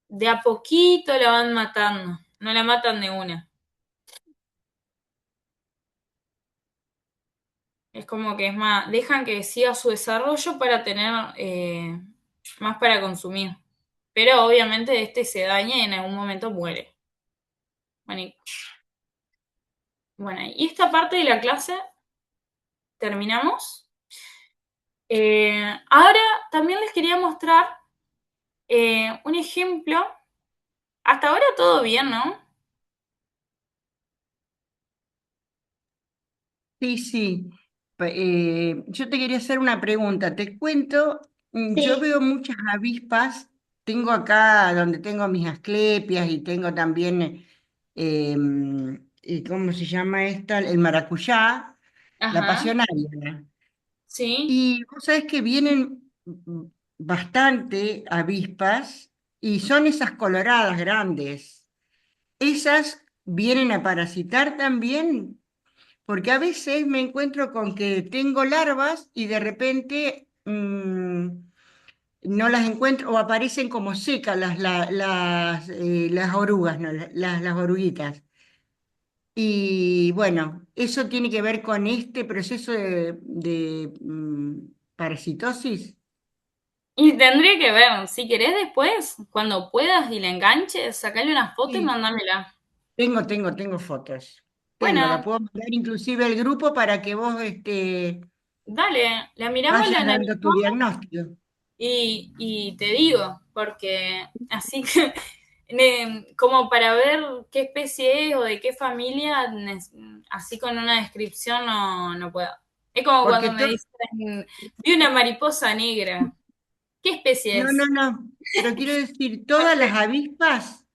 de a poquito la van matando, no la matan de una. Es como que es más, dejan que siga su desarrollo para tener más para consumir. Pero obviamente este se daña y en algún momento muere. Bueno, y esta parte de la clase terminamos. Ahora también les quería mostrar un ejemplo. Hasta ahora todo bien, ¿no? Sí, sí. Yo te quería hacer una pregunta. Te cuento, yo Sí, veo muchas avispas. Tengo acá donde tengo mis asclepias y tengo también, ¿cómo se llama esta? El maracuyá, la Ajá, pasionaria. sí. Y vos sabés que vienen bastante avispas y son esas coloradas grandes. Esas vienen a parasitar también, porque a veces me encuentro con que tengo larvas y de repente no las encuentro o aparecen como secas las orugas, ¿no? Las oruguitas. Y bueno, eso tiene que ver con este proceso de parasitosis. Y tendría que ver, si querés después, cuando puedas y la enganches, sacarle una foto y Sí. mandámela. Tengo fotos. La Bueno, puedo mandar inclusive al grupo para que vos dale, la miramos, la vayas dando tu analizamos diagnóstico. y te digo, porque así que como para ver qué especie es o de qué familia, así con una descripción no puedo. Es como Porque cuando me dicen, vi una mariposa negra. ¿Qué especie no, no, es? no, pero quiero decir, No todas las sé, avispas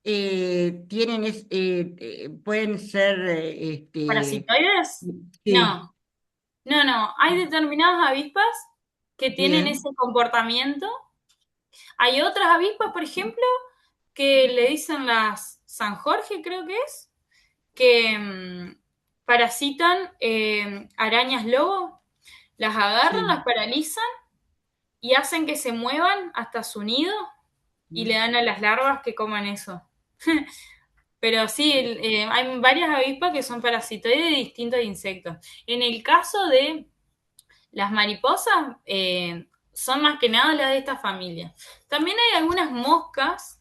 pueden ser, ¿parasitoides? sí, No, no. Hay determinadas avispas que tienen bien, ese comportamiento. Hay otras avispas, por ejemplo, que le dicen las San Jorge, creo que es, que parasitan arañas lobo, las agarran, las sí. paralizan y hacen que se muevan hasta su nido y le dan a las larvas que coman eso. Pero sí, hay varias avispas que son parasitoides de distintos insectos. En el caso de las mariposas, son más que nada las de esta familia. También hay algunas moscas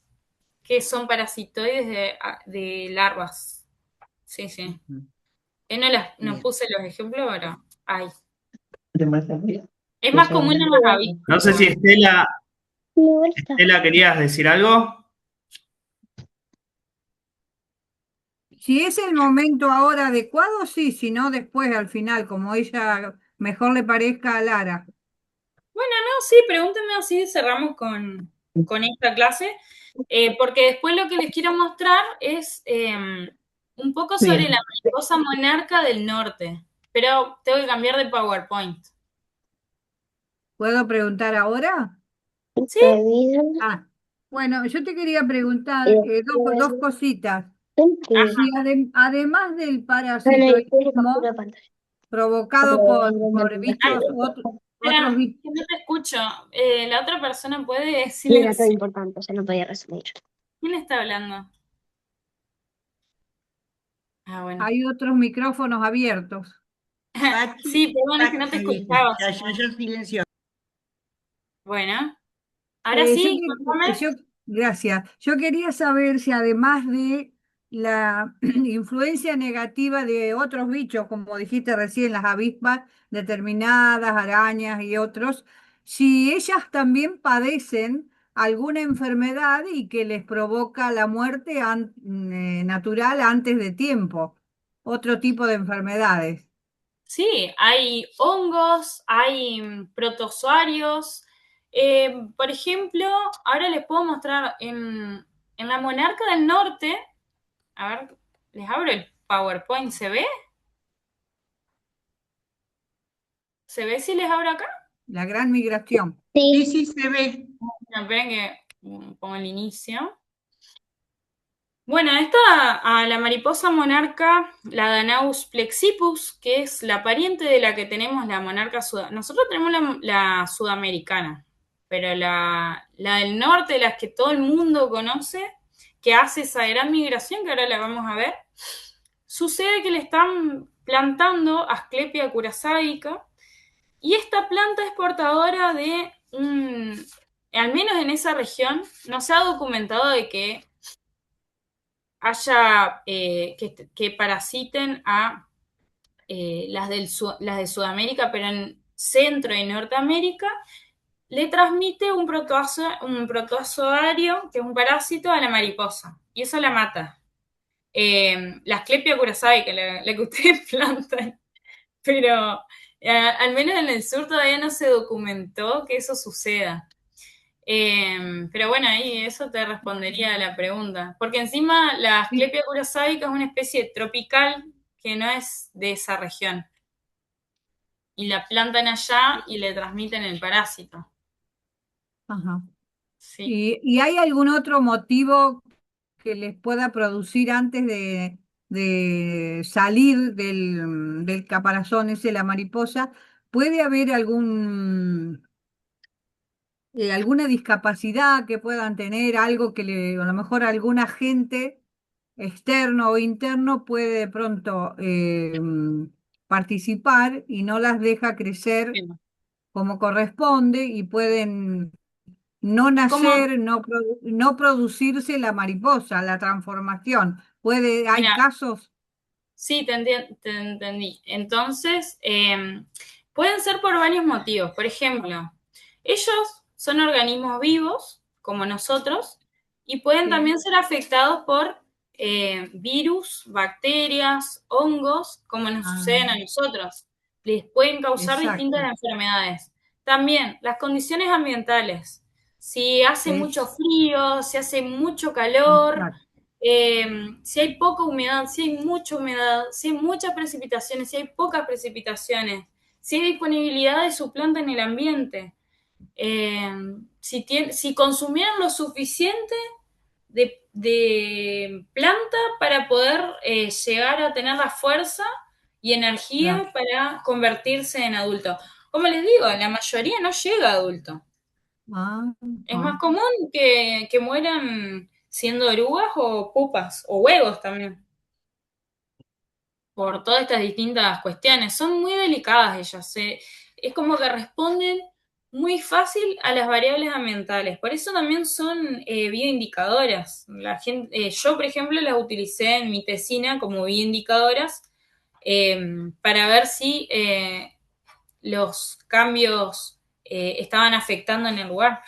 que son parasitoides de larvas. Sí, sí. Ujú, No bien. puse los ejemplos, pero hay. De más arriba. Es más Esa común en onda. las avispas No sé si igual. Estela, querías decir algo. Si es el momento ahora adecuado, sí, si no, después al final, como ella mejor le parezca a Lara. Bueno, no, sí, pregúntenme así, cerramos con esta clase, porque después lo que les quiero mostrar es un poco sobre la Bien. mariposa monarca del norte, pero tengo que cambiar de PowerPoint. ¿Puedo preguntar ahora? ¿Sí? Ah, bueno, yo te quería preguntar Y dos cositas. Ajá. Si además del bueno, y después de captura parasitoísmo de pantalla. provocado Pero en donde por apuntaste, bichos, otros Espera, bichos, que no te escucho. La otra persona puede y era todo silenciar. importante, o sea, no podía resumir. ¿Quién está hablando? Ah, bueno. hay otros micrófonos abiertos. Pachi, Sí, perdón, es que no te ahí está, escuchaba. ya silencio. Bueno, ahora sí, contame. Gracias. Yo quería saber si además de la influencia negativa de otros bichos, como dijiste recién, las avispas determinadas, arañas y otros, si ellas también padecen alguna enfermedad y que les provoca la muerte natural antes de tiempo, otro tipo de enfermedades. Sí, hay hongos, hay protozoarios. Por ejemplo, ahora les puedo mostrar en la monarca del norte. A ver, les abro el PowerPoint. ¿Se ve? ¿Se ve si les abro acá? La gran migración. Sí, Sí, sí, se ve. No, esperen que pongo el inicio. Bueno, esta a la mariposa monarca, la Danaus plexippus, que es la pariente de la que tenemos la monarca sudamericana. Nosotros tenemos la sudamericana, pero la del norte, la que todo el mundo conoce, que hace esa gran migración, que ahora la vamos a ver, sucede que le están plantando Asclepia curasaica, y esta planta es portadora de al menos en esa región, no se ha documentado de que haya que parasiten a las de Sudamérica, pero en Centro y Norteamérica le transmite un protozoario, que es un parásito, a la mariposa, y eso la mata. La Asclepia curassae, que la que ustedes plantan, pero al menos en el sur todavía no se documentó que eso suceda. Pero bueno, ahí eso te respondería a la pregunta. Porque encima la Asclepia curosáica es una especie tropical que no es de esa región. Y la plantan allá y le transmiten el parásito. Ajá. Sí. Y hay algún otro motivo que les pueda producir antes de salir del caparazón ese, la mariposa? ¿Puede haber alguna discapacidad que puedan tener, algo que a lo mejor alguna gente externo o interno puede de pronto participar y no las deja crecer Bien. como corresponde y pueden no Como, nacer, no producirse la mariposa, la transformación. Hay mira, casos. sí, te entendí. Entonces, pueden ser por varios motivos. Por ejemplo, ellos son organismos vivos, como nosotros, y pueden Sí, también ser afectados por virus, bacterias, hongos, como nos suceden ah, a nosotros. Les pueden causar distintas exacto. enfermedades. También las condiciones ambientales. Si hace mucho Es, frío, si hace mucho calor, exacto. si hay poca humedad, si hay mucha humedad, si hay muchas precipitaciones, si hay pocas precipitaciones, si hay disponibilidad de su planta en el ambiente, eh, si consumieron lo suficiente de planta para poder llegar a tener la fuerza y Claro. energía para convertirse en adulto. Como les digo, la mayoría no llega a adulto. Ah, Es ah, más común que mueran siendo orugas o pupas, o huevos también, por todas estas distintas cuestiones. Son muy delicadas ellas, es como que responden muy fácil a las variables ambientales. Por eso también son bioindicadoras. Yo, por ejemplo, las utilicé en mi tesina como bioindicadoras para ver si los cambios estaban afectando en el lugar.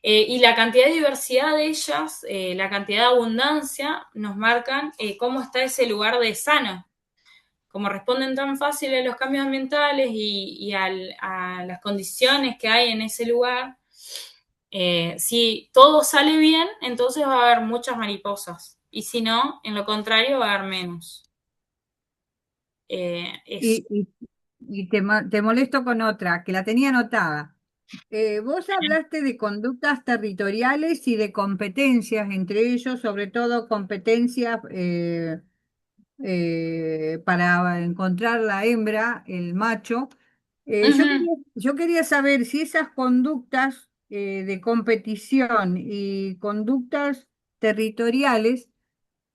Y la cantidad de diversidad de ellas, la cantidad de abundancia, nos marcan cómo está ese lugar de sano. Como responden tan fácil a los cambios ambientales a las condiciones que hay en ese lugar, si todo sale bien, entonces va a haber muchas mariposas. Y si no, en lo contrario, va a haber menos. Eso. y, y, te molesto con otra, que la tenía anotada. Vos hablaste de conductas territoriales y de competencias entre ellos, sobre todo competencias para encontrar la hembra, el macho. Ujú. Yo quería saber si esas conductas de competición y conductas territoriales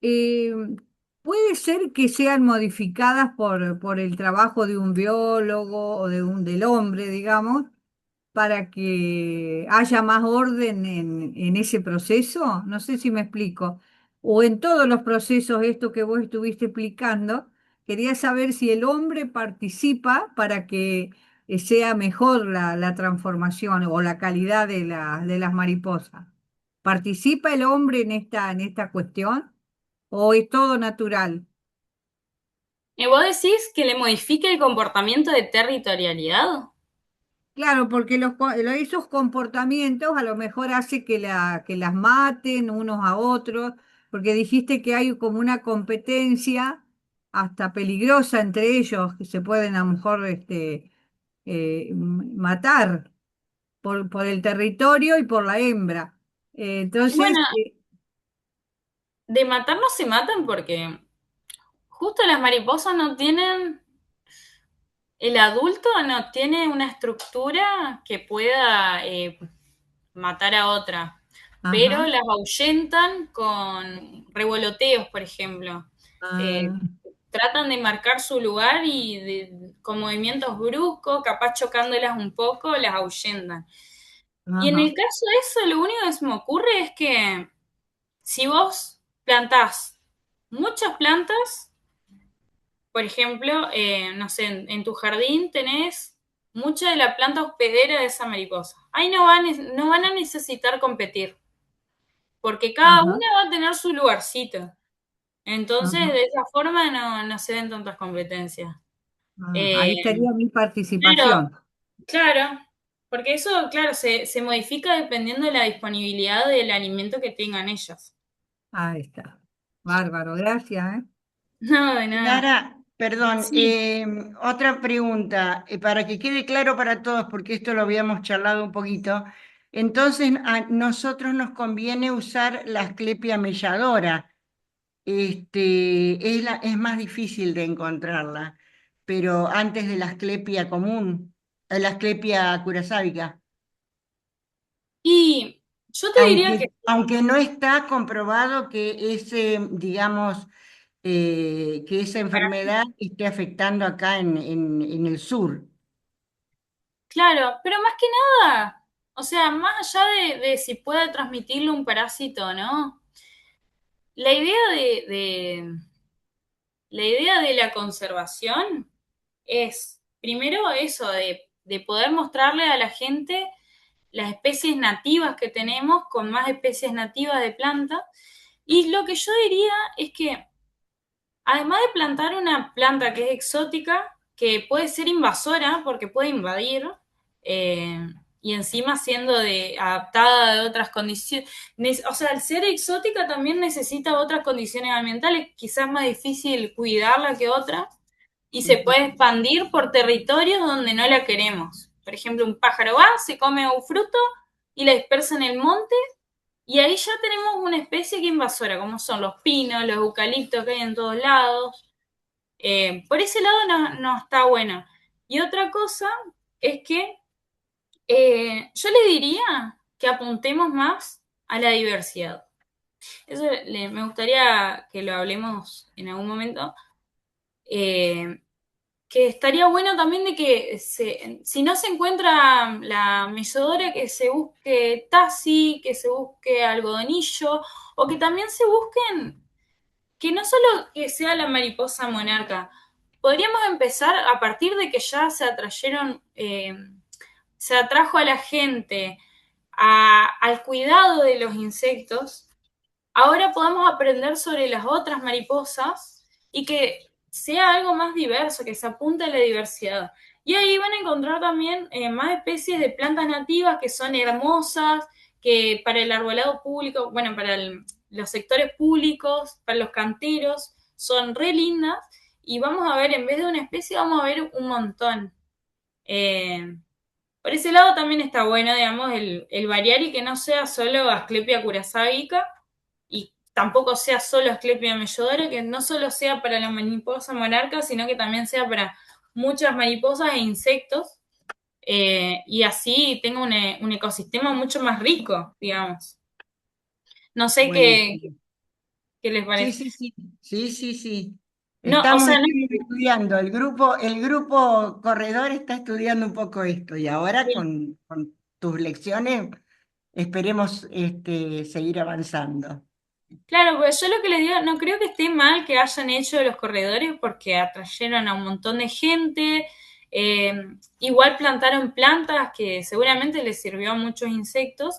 eh, puede ser que sean modificadas por el trabajo de un biólogo o del hombre, digamos, para que haya más orden en ese proceso. No sé si me explico. O en todos los procesos, esto que vos estuviste explicando, quería saber si el hombre participa para que sea mejor la transformación o la calidad de las mariposas. ¿Participa el hombre en esta cuestión o es todo natural? ¿Y vos decís que le modifique el comportamiento de territorialidad? Claro, porque esos comportamientos a lo mejor hace que las maten unos a otros, porque dijiste que hay como una competencia hasta peligrosa entre ellos, que se pueden a lo mejor matar por el territorio y por la hembra. Y bueno, Entonces, de matar no se matan porque justo las mariposas no tienen, el adulto no tiene una estructura que pueda matar a otra, pero ajá, las ahuyentan con revoloteos, por ejemplo. Eh, ah, Tratan de marcar su lugar y con movimientos bruscos, capaz chocándolas un poco, las ahuyentan. Y en el ajá, caso de eso, lo único que se me ocurre es que si vos plantás muchas plantas, por ejemplo, no sé, en tu jardín tenés mucha de la planta hospedera de esa mariposa. Ahí no van a necesitar competir, porque cada ajá, una va a tener su lugarcito. Entonces, ajá, de esa forma no se ven tantas competencias. ah, Eh, ahí estaría mi claro, participación. claro, porque eso, claro, se modifica dependiendo de la disponibilidad del alimento que tengan ellas. Ahí está. Bárbaro, gracias, ¿eh? No, de nada. Lara, perdón, Sí. otra pregunta, para que quede claro para todos, porque esto lo habíamos charlado un poquito. Entonces, a nosotros nos conviene usar la Asclepia melladora. Es más difícil de encontrarla, pero antes de la Asclepia común, la Asclepia curasábica. Y Yo te diría que Aunque no está comprobado que digamos, que esa enfermedad esté afectando acá en el sur. claro, pero más que nada, o sea, más allá de si puede transmitirle un parásito o no, la idea la idea de la conservación es, primero, eso, de poder mostrarle a la gente las especies nativas que tenemos con más especies nativas de plantas. Y lo que yo diría es que, además de plantar una planta que es exótica, que puede ser invasora porque puede invadir, eh, y encima siendo adaptada de otras condiciones, o sea, al ser exótica también necesita otras condiciones ambientales, quizás más difícil cuidarla que otra, y se Ujú. puede expandir por territorios donde no la queremos. Por ejemplo, un pájaro va, se come un fruto y la dispersa en el monte, y ahí ya tenemos una especie que invasora, como son los pinos, los eucaliptos que hay en todos lados. Por ese lado no está bueno. Y otra cosa es que yo le diría que apuntemos más a la diversidad. Me gustaría que lo hablemos en algún momento. Eh, que estaría bueno también de que si no se encuentra la mesodora, que se busque tasi, que se busque algodonillo, o que también se busquen, que no solo que sea la mariposa monarca, podríamos empezar a partir de que ya se atrajo a la gente al cuidado de los insectos, ahora podamos aprender sobre las otras mariposas y que sea algo más diverso, que se apunte a la diversidad. Y ahí van a encontrar también más especies de plantas nativas que son hermosas, que para el arbolado público, bueno, para los sectores públicos, para los canteros, son re lindas. Y vamos a ver, en vez de una especie, vamos a ver un montón. Eh, por ese lado también está bueno, digamos, el variar y que no sea solo Asclepia curaçavica y tampoco sea solo Asclepia mellodora, que no solo sea para la mariposa monarca, sino que también sea para muchas mariposas e insectos, y así tenga un ecosistema mucho más rico, digamos. No sé Buenísimo. qué les Sí, parece. sí, sí, sí, sí, sí. No, o sea, no, Estamos estudiando, el grupo corredor está estudiando un poco esto y ahora con tus lecciones esperemos seguir avanzando. claro, pues yo lo que les digo, no creo que esté mal que hayan hecho los corredores porque atrayeron a un montón de gente. eh, Igual plantaron plantas que seguramente les sirvió a muchos insectos,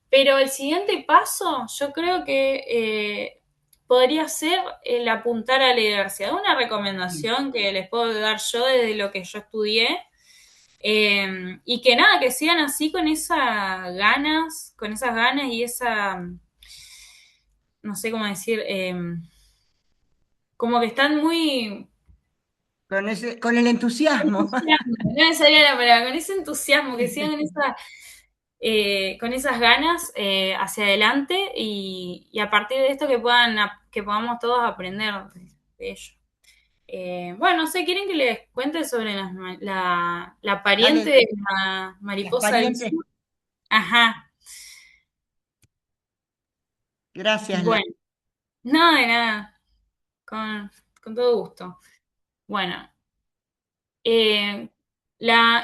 pero el siguiente paso yo creo que podría ser el apuntar a la diversidad. Una Sí. recomendación que les puedo dar yo desde lo que yo estudié. Y que nada, que sigan así con esas ganas y esa, no sé cómo decir, como que están muy Con el entusiasmo. entusiasmo, no me salía la palabra, con ese entusiasmo, que sigan con esas ganas hacia adelante y a partir de esto que podamos todos aprender de ello. Bueno, no sé, ¿quieren que les cuente sobre la pariente Dale, de la las mariposa del parientes, sur? Ajá, gracias. bueno, no, de nada, con, con todo gusto. Bueno, Eh,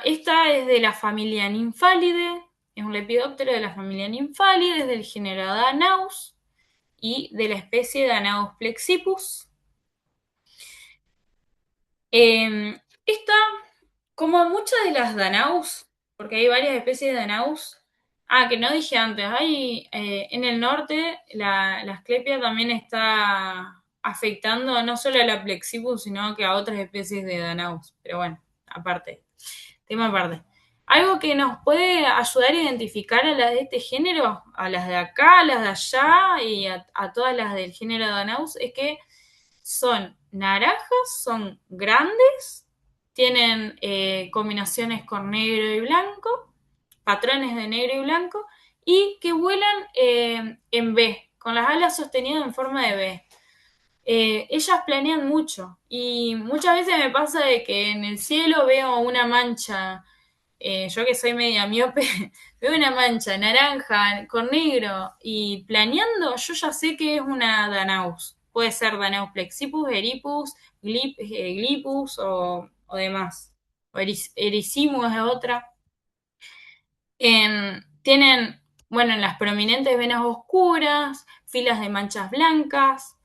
esta es de la familia Nymphalidae, es un lepidóptero de la familia Nymphalidae, es del género Danaus y de la especie Danaus plexippus. Esta, como muchas de las Danaus, porque hay varias especies de Danaus, que no dije antes, hay en el norte la Asclepia también está afectando no solo a la plexippus, sino que a otras especies de Danaus, pero bueno, aparte. Tema aparte. Algo que nos puede ayudar a identificar a las de este género, a las de acá, a las de allá y a todas las del género Danaus, es que son naranjas, son grandes, tienen combinaciones con negro y blanco, patrones de negro y blanco, y que vuelan en B, con las alas sostenidas en forma de B. Ellas planean mucho y muchas veces me pasa de que en el cielo veo una mancha yo que soy media miope, veo una mancha naranja con negro y planeando, yo ya sé que es una Danaus. Puede ser Danaus plexipus, eripus, glipus o demás. O ericimus es otra. Tienen, bueno, en las prominentes venas oscuras, filas de manchas blancas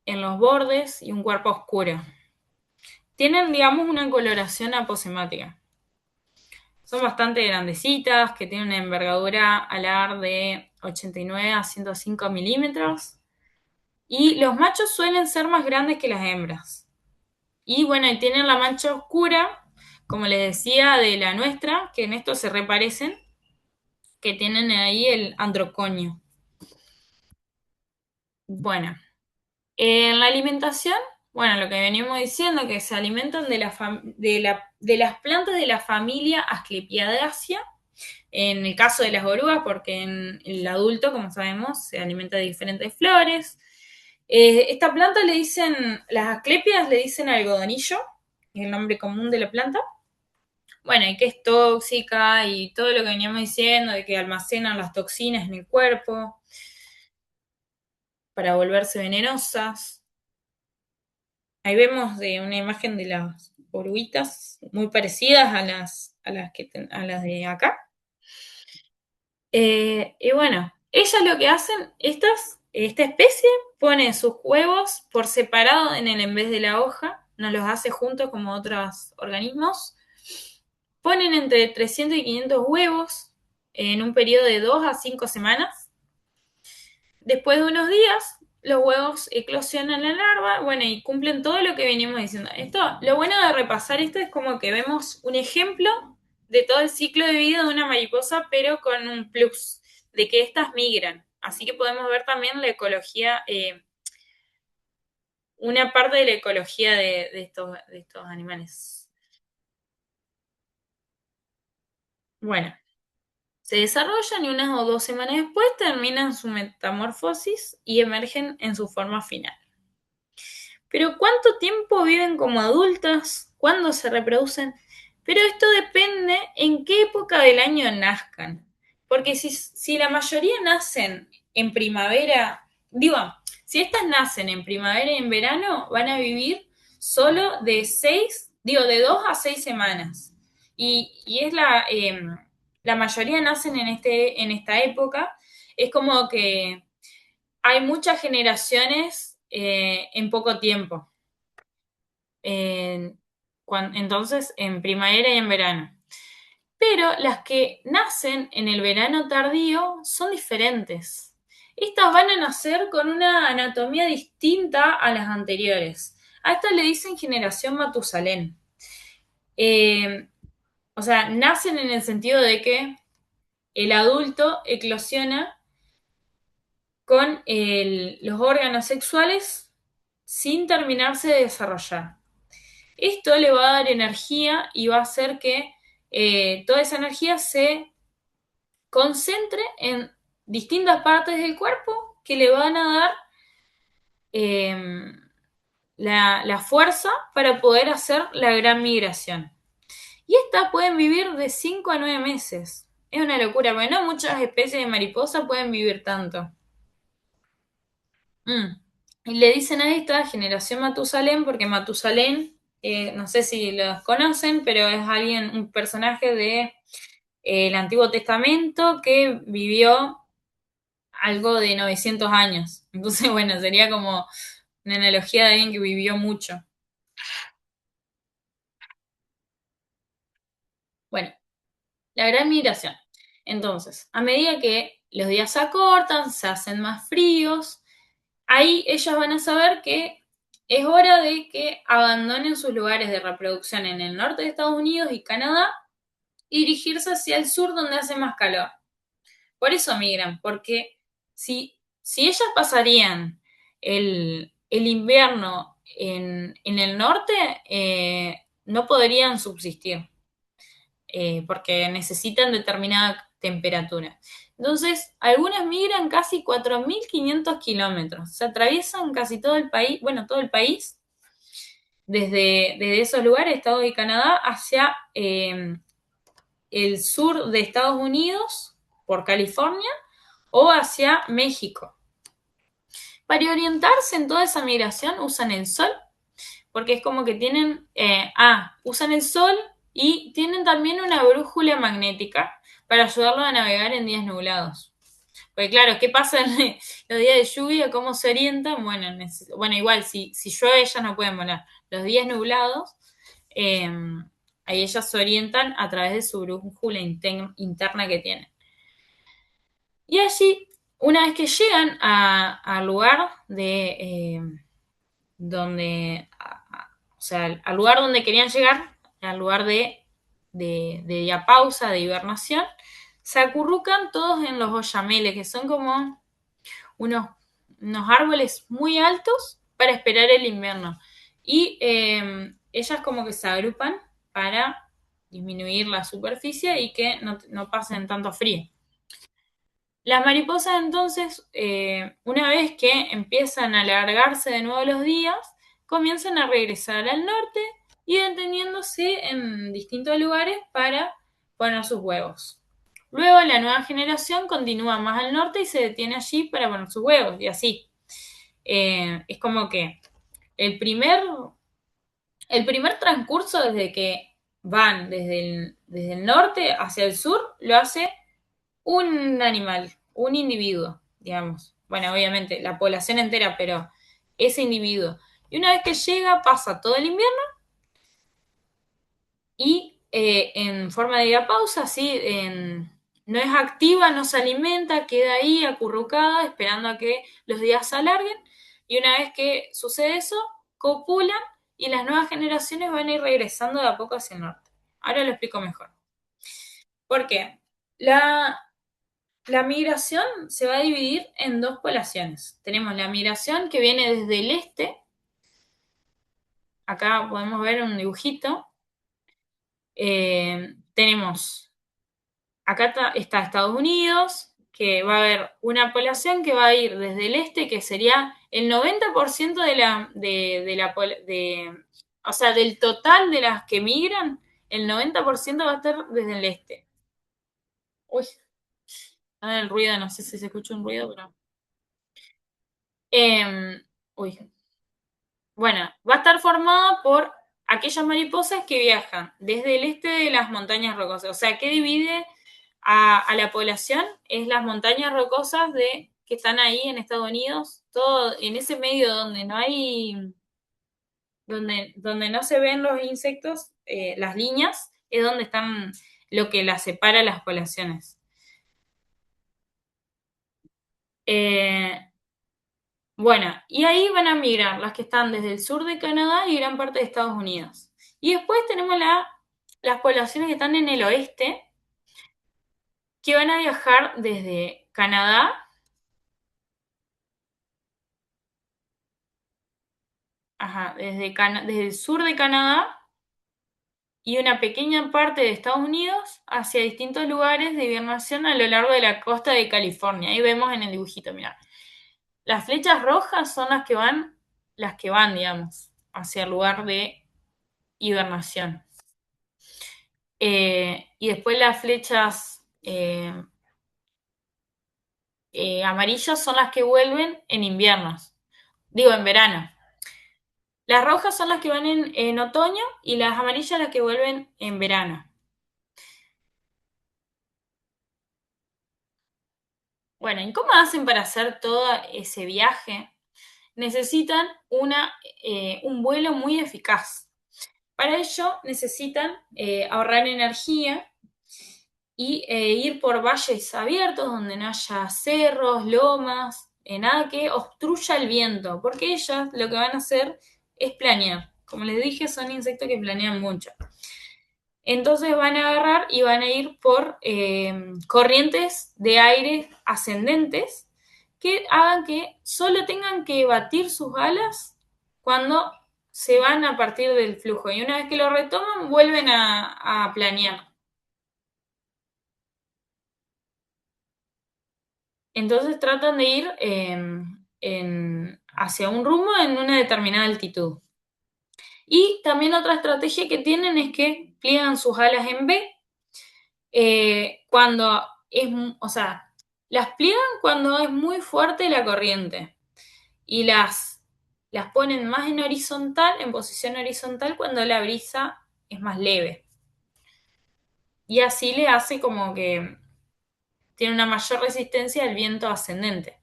en los bordes y un cuerpo oscuro. Tienen, digamos, una coloración aposemática. Son bastante grandecitas, que tienen una envergadura alar de 89 a 105 milímetros. Y los machos suelen ser más grandes que las hembras. Y bueno, y tienen la mancha oscura, como les decía, de la nuestra, que en esto se reparecen, que tienen ahí el androconio. Bueno, en la alimentación, bueno, lo que venimos diciendo, que se alimentan de las plantas de la familia Asclepiadaceae, en el caso de las orugas, porque en el adulto, como sabemos, se alimenta de diferentes flores. Esta planta le dicen, las asclepias le dicen algodonillo, es el nombre común de la planta. Bueno, y que es tóxica y todo lo que veníamos diciendo, de que almacenan las toxinas en el cuerpo para volverse venenosas. Ahí vemos de una imagen de las oruguitas muy parecidas a las de acá. Y bueno, ellas lo que hacen, esta especie pone sus huevos por separado en vez de la hoja, no los hace juntos como otros organismos. Ponen entre 300 y 500 huevos en un periodo de 2 a 5 semanas. Después de unos días, los huevos eclosionan la larva, bueno, y cumplen todo lo que venimos diciendo. Lo bueno de repasar esto es como que vemos un ejemplo de todo el ciclo de vida de una mariposa, pero con un plus, de que estas migran. Así que podemos ver también la ecología, una parte de la ecología de estos animales. Bueno, se desarrollan y unas o 2 semanas después terminan su metamorfosis y emergen en su forma final. Pero ¿cuánto tiempo viven como adultas? ¿Cuándo se reproducen? Pero esto depende en qué época del año nazcan. Porque si la mayoría nacen en primavera, si estas nacen en primavera y en verano, van a vivir solo de 2 a 6 semanas. Y es la mayoría nacen en esta época. Es como que hay muchas generaciones en poco tiempo. Entonces, en primavera y en verano. Pero las que nacen en el verano tardío son diferentes. Estas van a nacer con una anatomía distinta a las anteriores. A estas le dicen generación Matusalén. O sea, nacen en el sentido de que el adulto eclosiona con los órganos sexuales sin terminarse de desarrollar. Esto le va a dar energía y va a hacer que toda esa energía se concentre en distintas partes del cuerpo que le van a dar la fuerza para poder hacer la gran migración. Y estas pueden vivir de 5 a 9 meses. Es una locura, porque no muchas especies de mariposa pueden vivir tanto. Y le dicen a esta generación Matusalén porque Matusalén, no sé si los conocen, pero es un personaje de el Antiguo Testamento que vivió algo de 900 años. Entonces, bueno, sería como una analogía de alguien que vivió mucho. Bueno, la gran migración. Entonces, a medida que los días se acortan, se hacen más fríos, ahí ellas van a saber que es hora de que abandonen sus lugares de reproducción en el norte de Estados Unidos y Canadá y dirigirse hacia el sur donde hace más calor. Por eso migran, porque si ellas pasarían el invierno en el norte, no podrían subsistir, porque necesitan determinada temperatura. Entonces, algunas migran casi 4.500 kilómetros, se atraviesan casi todo el país, desde esos lugares, Estados y Canadá, hacia el sur de Estados Unidos, por California, o hacia México. Para orientarse en toda esa migración usan el sol, porque es como que tienen, usan el sol y tienen también una brújula magnética para ayudarlo a navegar en días nublados. Porque claro, ¿qué pasa en los días de lluvia? ¿Cómo se orientan? Bueno, igual, si llueve ellas no pueden volar. Los días nublados, ahí ellas se orientan a través de su brújula interna que tienen. Y allí, una vez que llegan al lugar de donde, o sea, al lugar donde querían llegar, al lugar de diapausa, de hibernación, se acurrucan todos en los oyameles, que son como unos árboles muy altos para esperar el invierno. Y ellas como que se agrupan para disminuir la superficie y que no pasen tanto frío. Las mariposas entonces, una vez que empiezan a alargarse de nuevo los días, comienzan a regresar al norte y deteniéndose en distintos lugares para poner sus huevos. Luego la nueva generación continúa más al norte y se detiene allí para poner sus huevos, y así. Es como que el primer transcurso desde que van desde el norte hacia el sur lo hace un animal, un individuo, digamos. Bueno, obviamente la población entera, pero ese individuo. Y una vez que llega, pasa todo el invierno y en forma de diapausa, así, no es activa, no se alimenta, queda ahí acurrucada esperando a que los días se alarguen. Y una vez que sucede eso, copulan y las nuevas generaciones van a ir regresando de a poco hacia el norte. Ahora lo explico mejor. ¿Por qué? La migración se va a dividir en dos poblaciones. Tenemos la migración que viene desde el este. Acá podemos ver un dibujito. Tenemos, acá está Estados Unidos, que va a haber una población que va a ir desde el este, que sería el 90% o sea, del total de las que migran, el 90% va a estar desde el este. Uy, a ver el ruido, no sé si se escucha un ruido, pero... uy, bueno, va a estar formada por aquellas mariposas que viajan desde el este de las montañas rocosas. O sea, ¿qué divide a la población? Es las montañas rocosas que están ahí en Estados Unidos, todo en ese medio donde no hay, donde no se ven los insectos, las líneas, es donde están lo que las separa las poblaciones. Bueno, y ahí van a migrar las que están desde el sur de Canadá y gran parte de Estados Unidos. Y después tenemos las poblaciones que están en el oeste, que van a viajar desde Canadá, desde el sur de Canadá y una pequeña parte de Estados Unidos hacia distintos lugares de hibernación a lo largo de la costa de California. Ahí vemos en el dibujito, mirá. Las flechas rojas son las que van, digamos, hacia el lugar de hibernación. Y después las flechas amarillas son las que vuelven en inviernos. Digo, en verano. Las rojas son las que van en otoño y las amarillas las que vuelven en verano. Bueno, ¿y cómo hacen para hacer todo ese viaje? Necesitan un vuelo muy eficaz. Para ello necesitan ahorrar energía y ir por valles abiertos donde no haya cerros, lomas, nada que obstruya el viento, porque ellas lo que van a hacer es planear. Como les dije, son insectos que planean mucho. Entonces van a agarrar y van a ir por corrientes de aire ascendentes que hagan que solo tengan que batir sus alas cuando se van a partir del flujo. Y una vez que lo retoman, vuelven a planear. Entonces tratan de ir hacia un rumbo en una determinada altitud. Y también otra estrategia que tienen es que pliegan sus alas en B cuando o sea, las pliegan cuando es muy fuerte la corriente y las ponen más en horizontal, en posición horizontal, cuando la brisa es más leve. Y así le hace como que tiene una mayor resistencia al viento ascendente.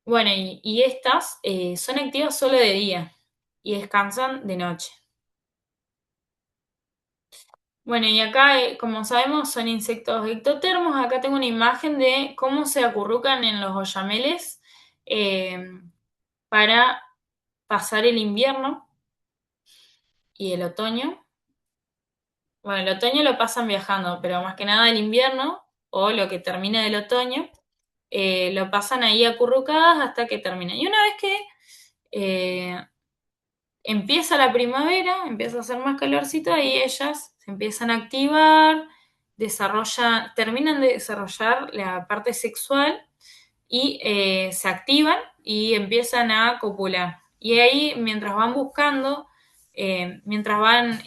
Bueno, y estas son activas solo de día y descansan de noche. Bueno, y acá, como sabemos, son insectos ectotermos. Acá tengo una imagen de cómo se acurrucan en los oyameles para pasar el invierno y el otoño. Bueno, el otoño lo pasan viajando, pero más que nada el invierno o lo que termina del otoño, lo pasan ahí acurrucadas hasta que termina. Y una vez que empieza la primavera, empieza a hacer más calorcito, ahí ellas se empiezan a activar, terminan de desarrollar la parte sexual y se activan y empiezan a copular. Y ahí, mientras van buscando, mientras van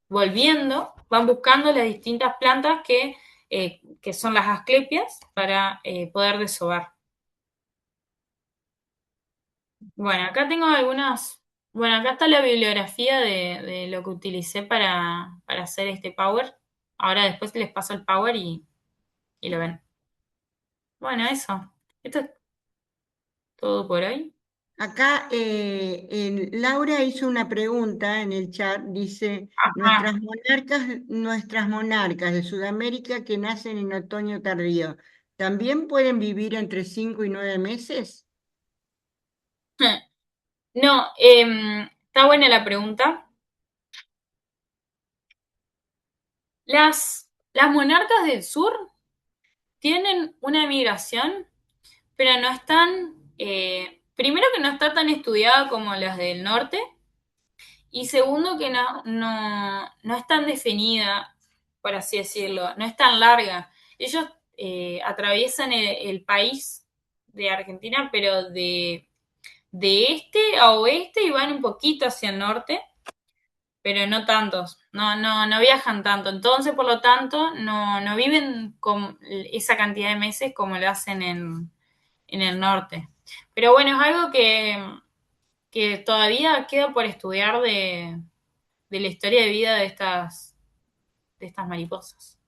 volviendo, van buscando las distintas plantas que son las asclepias para poder desovar. Bueno, acá tengo algunas. Bueno, acá está la bibliografía de lo que utilicé para hacer este power. Ahora después les paso el power y lo ven. Bueno, eso. Esto es todo por hoy. Acá Laura hizo una pregunta en el chat, dice, Ah, nuestras monarcas de Sudamérica que nacen en otoño tardío, ¿también pueden vivir entre 5 y 9 meses? no, está buena la pregunta. Las monarcas del sur tienen una migración, pero no están, primero que no está tan estudiada como las del norte, y segundo que no es tan definida, por así decirlo, no es tan larga. Ellos atraviesan el país de Argentina, pero de este a oeste y van un poquito hacia el norte, pero no tantos, no viajan tanto. Entonces, por lo tanto, no viven con esa cantidad de meses como lo hacen en el norte. Pero bueno, es algo que todavía queda por estudiar de la historia de vida de estas mariposas.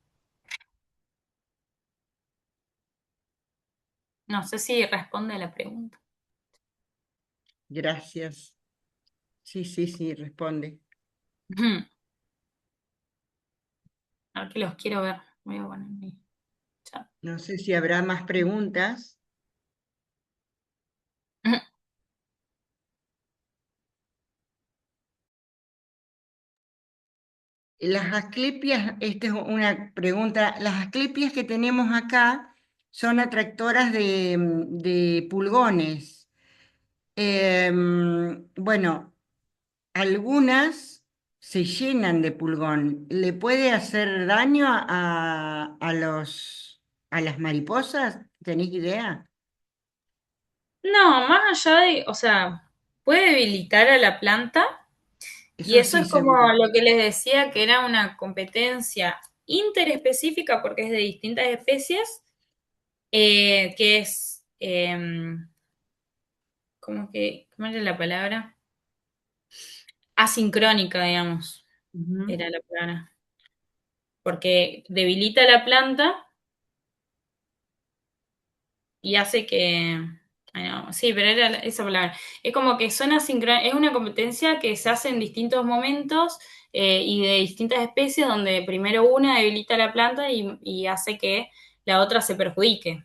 No sé si responde a la pregunta. Gracias. Sí, sí, sí, responde. Ahora que los quiero ver, voy a poner mi chat. No sé si habrá más preguntas. Las asclepias, esta es una pregunta, las asclepias que tenemos acá son atractoras de pulgones. Bueno, algunas se llenan de pulgón. ¿Le puede hacer daño a las mariposas? ¿Tenéis idea? No, más allá o sea, puede debilitar a la planta y Eso eso sí, es como seguro. lo que les decía que era una competencia interespecífica porque es de distintas especies, que es, ¿cómo era la palabra? Asincrónica, digamos, Ujú. era la palabra, porque debilita la planta y hace que, ay, no, sí, pero era esa palabra. Es como que son es una competencia que se hace en distintos momentos y de distintas especies, donde primero una debilita la planta y hace que la otra se perjudique.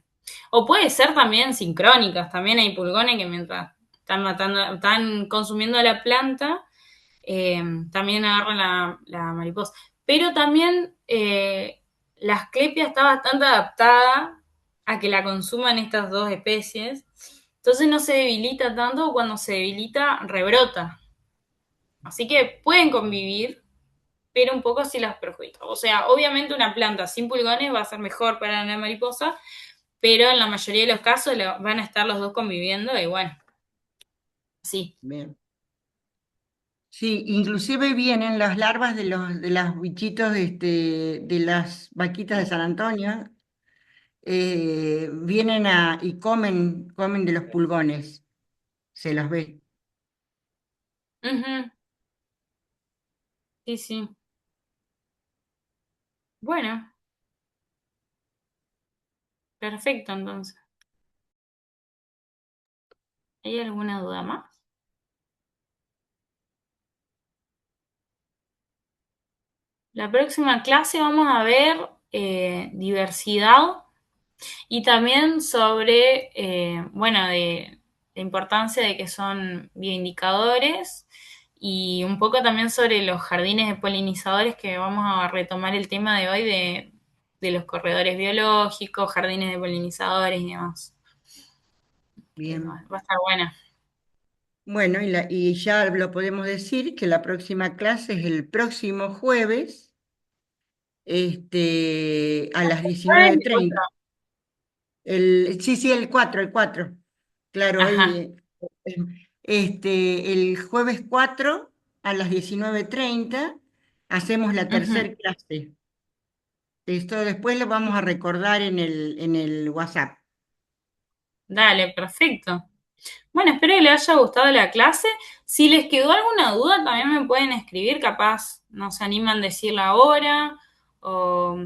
O puede ser también sincrónicas, también hay pulgones que mientras están consumiendo la planta, también agarran la mariposa. Pero también la asclepia está bastante adaptada a que la consuman estas dos especies. Entonces no se debilita tanto, cuando se debilita rebrota. Así que pueden convivir, pero un poco sí las perjudica. O sea, obviamente una planta sin pulgones va a ser mejor para la mariposa, pero en la mayoría de los casos van a estar los dos conviviendo y bueno, sí. Bien. Sí, inclusive vienen las larvas de los bichitos de las vaquitas de San Antonio, vienen y comen de los pulgones, se los ve. Ujú, sí, sí. Bueno, perfecto entonces. ¿Hay alguna duda más? La próxima clase vamos a ver diversidad y también sobre, bueno, de la importancia de que son bioindicadores y un poco también sobre los jardines de polinizadores, que vamos a retomar el tema de hoy de los corredores biológicos, jardines de polinizadores y demás. Bien. Va a estar buena. Bueno, y ya lo podemos decir que la próxima clase es el próximo jueves, a las Jueves diecinueve y otro. treinta. Sí, sí, el 4. Claro, Ajá. hoy, el jueves 4 a las 19:30 hacemos la Ujú. tercera clase. Esto después lo vamos a recordar en el WhatsApp. Dale, perfecto. Bueno, espero que les haya gustado la clase. Si les quedó alguna duda, también me pueden escribir, capaz no se animan a decirla ahora o,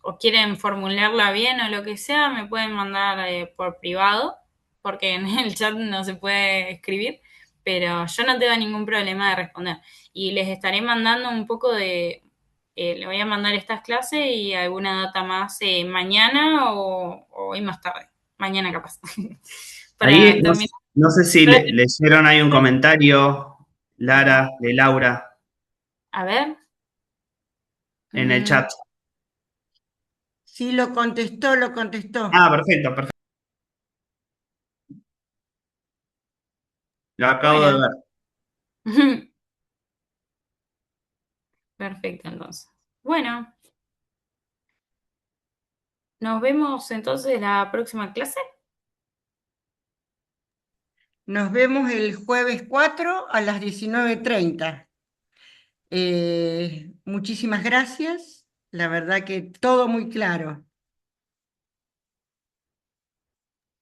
o quieren formularla bien o lo que sea, me pueden mandar por privado, porque en el chat no se puede escribir, pero yo no tengo ningún problema de responder. Y les estaré mandando un poco le voy a mandar estas clases y alguna data más mañana o hoy más tarde. Mañana capaz. Ahí Para no, terminar. no sé si leyeron ahí un comentario, Lara, de Laura, A ver. en el Mm, chat. Sí, lo contestó, lo contestó. Ah, perfecto, perfecto. Lo acabo de Bueno, ver. perfecto, entonces. Bueno, nos vemos entonces la próxima clase. nos vemos el jueves 4 a las 19:30. Muchísimas gracias. La verdad que todo muy claro.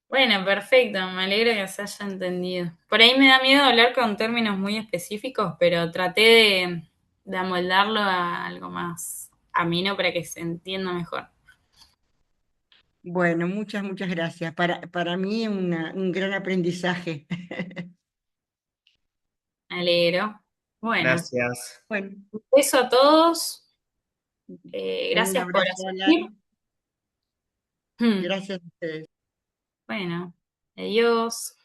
Bueno, perfecto, me alegro que se haya entendido. Por ahí me da miedo hablar con términos muy específicos, pero traté de amoldarlo a algo más ameno para que se entienda mejor. Bueno, muchas gracias. Para mí un gran aprendizaje. Me alegro. Bueno, Gracias. Bueno, un beso a todos. un Gracias por abrazo a asistir. Lara. Gracias a ustedes. Bueno, adiós.